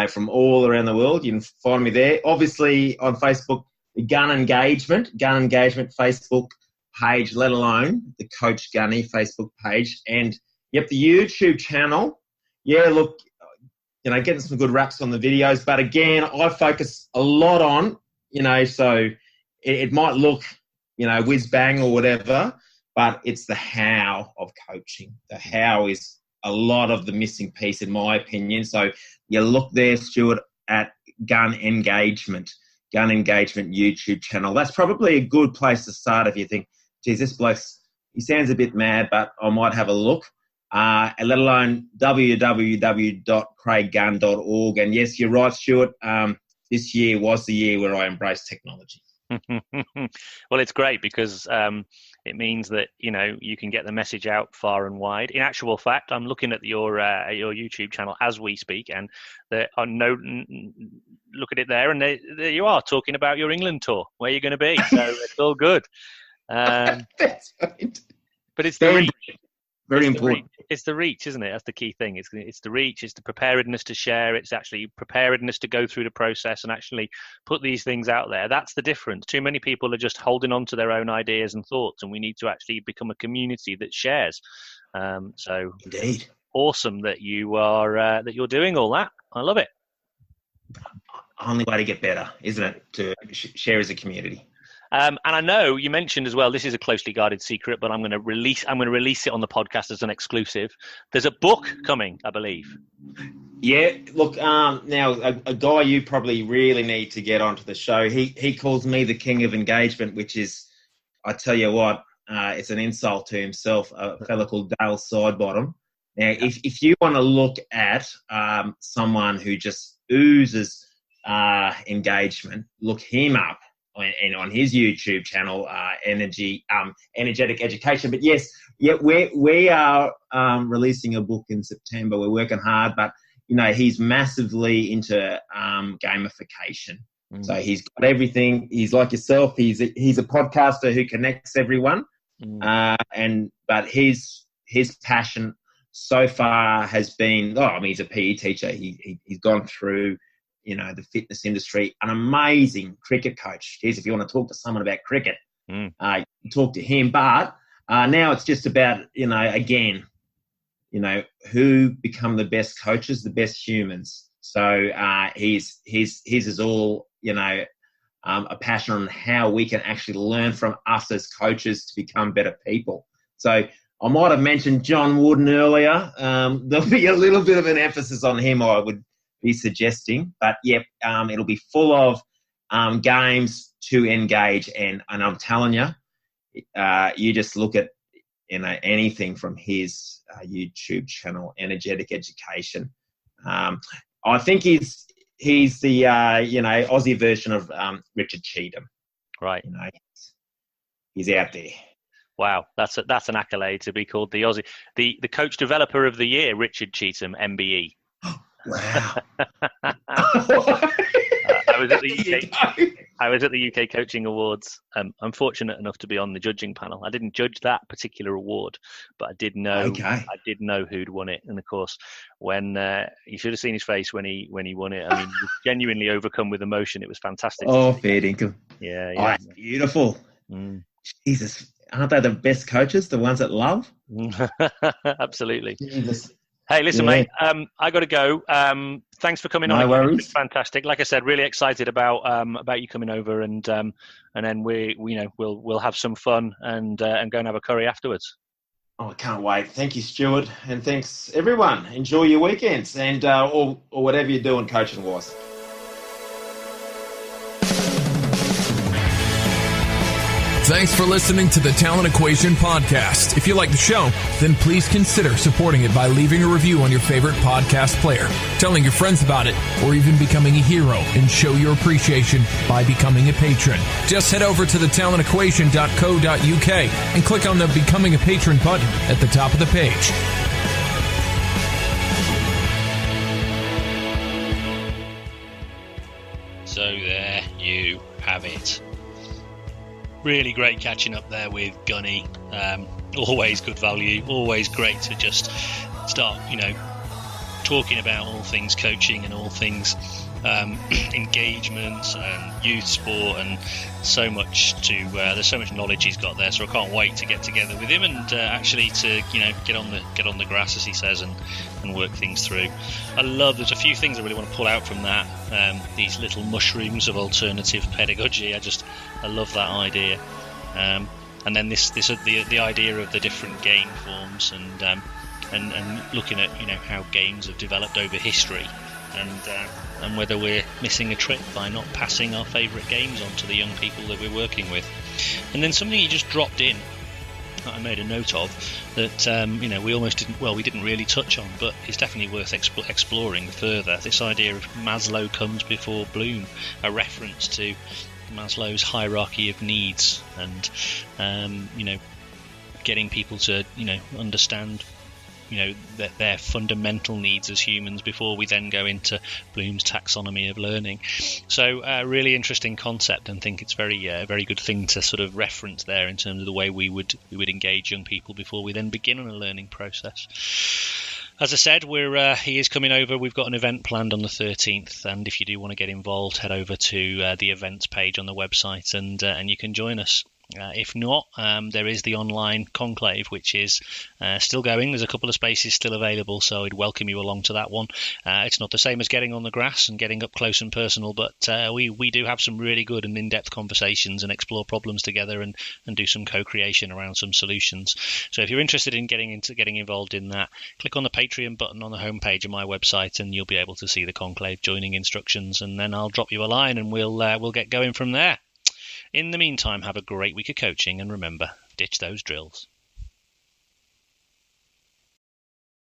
from all around the world, you can find me there. Obviously on Facebook, the Gun Engagement Facebook page, let alone the Coach Gunny Facebook page. And the YouTube channel. Yeah, look, getting some good raps on the videos. But again, I focus a lot on, so it might look, whiz bang or whatever, but it's the how of coaching. The how is a lot of the missing piece, in my opinion. So you look there, Stuart, at Gun Engagement YouTube channel. That's probably a good place to start if you think, geez, this bloke, he sounds a bit mad, but I might have a look. Let alone www.craiggunn.org. And yes, you're right, Stuart. This year was the year where I embraced technology. Well, it's great because it means that you can get the message out far and wide. In actual fact, I'm looking at your YouTube channel as we speak, and look at it there, and there you are talking about your England tour, where you're going to be. So it's all good. That's right. But it's the reach. Very important. It's the reach, isn't it? That's the key thing. It's the reach. It's the preparedness to share. It's actually preparedness to go through the process and actually put these things out there. That's the difference. Too many people are just holding on to their own ideas and thoughts, and we need to actually become a community that shares. So indeed, awesome that you're doing all that. I love it. Only way to get better, isn't it? To share as a community. And I know you mentioned as well, this is a closely guarded secret, but I'm going to release it on the podcast as an exclusive. There's a book coming, I believe. Yeah, look, now a guy you probably really need to get onto the show. He calls me the king of engagement, which is, I tell you what, it's an insult to himself, a fellow called Dale Sidebottom. Now, if you want to look at someone who just oozes engagement, look him up. And on his YouTube channel, Energetic Education. But yes, we are releasing a book in September. We're working hard, but he's massively into gamification. So he's got everything. He's like yourself. He's a podcaster who connects everyone. But his passion so far has been. He's a PE teacher. He's gone through. The fitness industry, an amazing cricket coach. Geez, if you want to talk to someone about cricket, talk to him. But now it's just about, who become the best coaches, the best humans. So his is all, a passion on how we can actually learn from us as coaches to become better people. So I might have mentioned John Wooden earlier. There'll be a little bit of an emphasis on him, I would be suggesting. But, it'll be full of games to engage. And I'm telling you, you just look at anything from his YouTube channel, Energetic Education. I think he's the Aussie version of Richard Cheetham. Right. He's out there. Wow, that's an accolade to be called the Aussie, the coach developer of the year, Richard Cheetham, MBE. Wow. I was at the UK Coaching Awards. I'm fortunate enough to be on the judging panel. I didn't judge that particular award, but I did know who'd won it. And of course, when you should have seen his face when he won it. I mean, he was genuinely overcome with emotion. It was fantastic. Oh, fair dinkum. Yeah. Oh, that's beautiful. Jesus, aren't they the best coaches? The ones that love? Absolutely. Jesus. Hey, listen, mate. I got to go. Thanks for coming on. No worries. It's fantastic. Like I said, really excited about you coming over, and then we'll have some fun and go and have a curry afterwards. Oh, I can't wait. Thank you, Stuart, and thanks everyone. Enjoy your weekends and or whatever you're doing coaching wise. Thanks for listening to the Talent Equation podcast. If you like the show, then please consider supporting it by leaving a review on your favorite podcast player, telling your friends about it, or even becoming a hero and show your appreciation by becoming a patron. Just head over to thetalentequation.co.uk and click on the Becoming a Patron button at the top of the page. So there you have it. Really great catching up there with Gunny. Always good value. Always great to just start, talking about all things coaching and all things engagement and youth sport, and so much there's so much knowledge he's got there. So I can't wait to get together with him and actually to get on the grass, as he says, and work things through. There's a few things I really want to pull out from that. These little mushrooms of alternative pedagogy. I love that idea. And then the idea of the different game forms and looking at how games have developed over history, and whether we're missing a trick by not passing our favourite games on to the young people that we're working with. And then something you just dropped in that I made a note of that we didn't really touch on, but it's definitely worth exploring further. This idea of Maslow comes before Bloom, a reference to Maslow's hierarchy of needs, and getting people to understand their fundamental needs as humans before we then go into Bloom's taxonomy of learning. So really interesting concept, and think it's very good thing to sort of reference there in terms of the way we would engage young people before we then begin on a learning process. As I said, he is coming over. We've got an event planned on the 13th, and if you do want to get involved, head over to the events page on the website, and you can join us. If not, there is the online conclave, which is still going. There's a couple of spaces still available, so I'd welcome you along to that one. It's not the same as getting on the grass and getting up close and personal, but we do have some really good and in-depth conversations and explore problems together and do some co-creation around some solutions. So if you're interested in getting involved in that, click on the Patreon button on the homepage of my website, and you'll be able to see the conclave joining instructions, and then I'll drop you a line and we'll get going from there. In the meantime, have a great week of coaching, and remember, ditch those drills.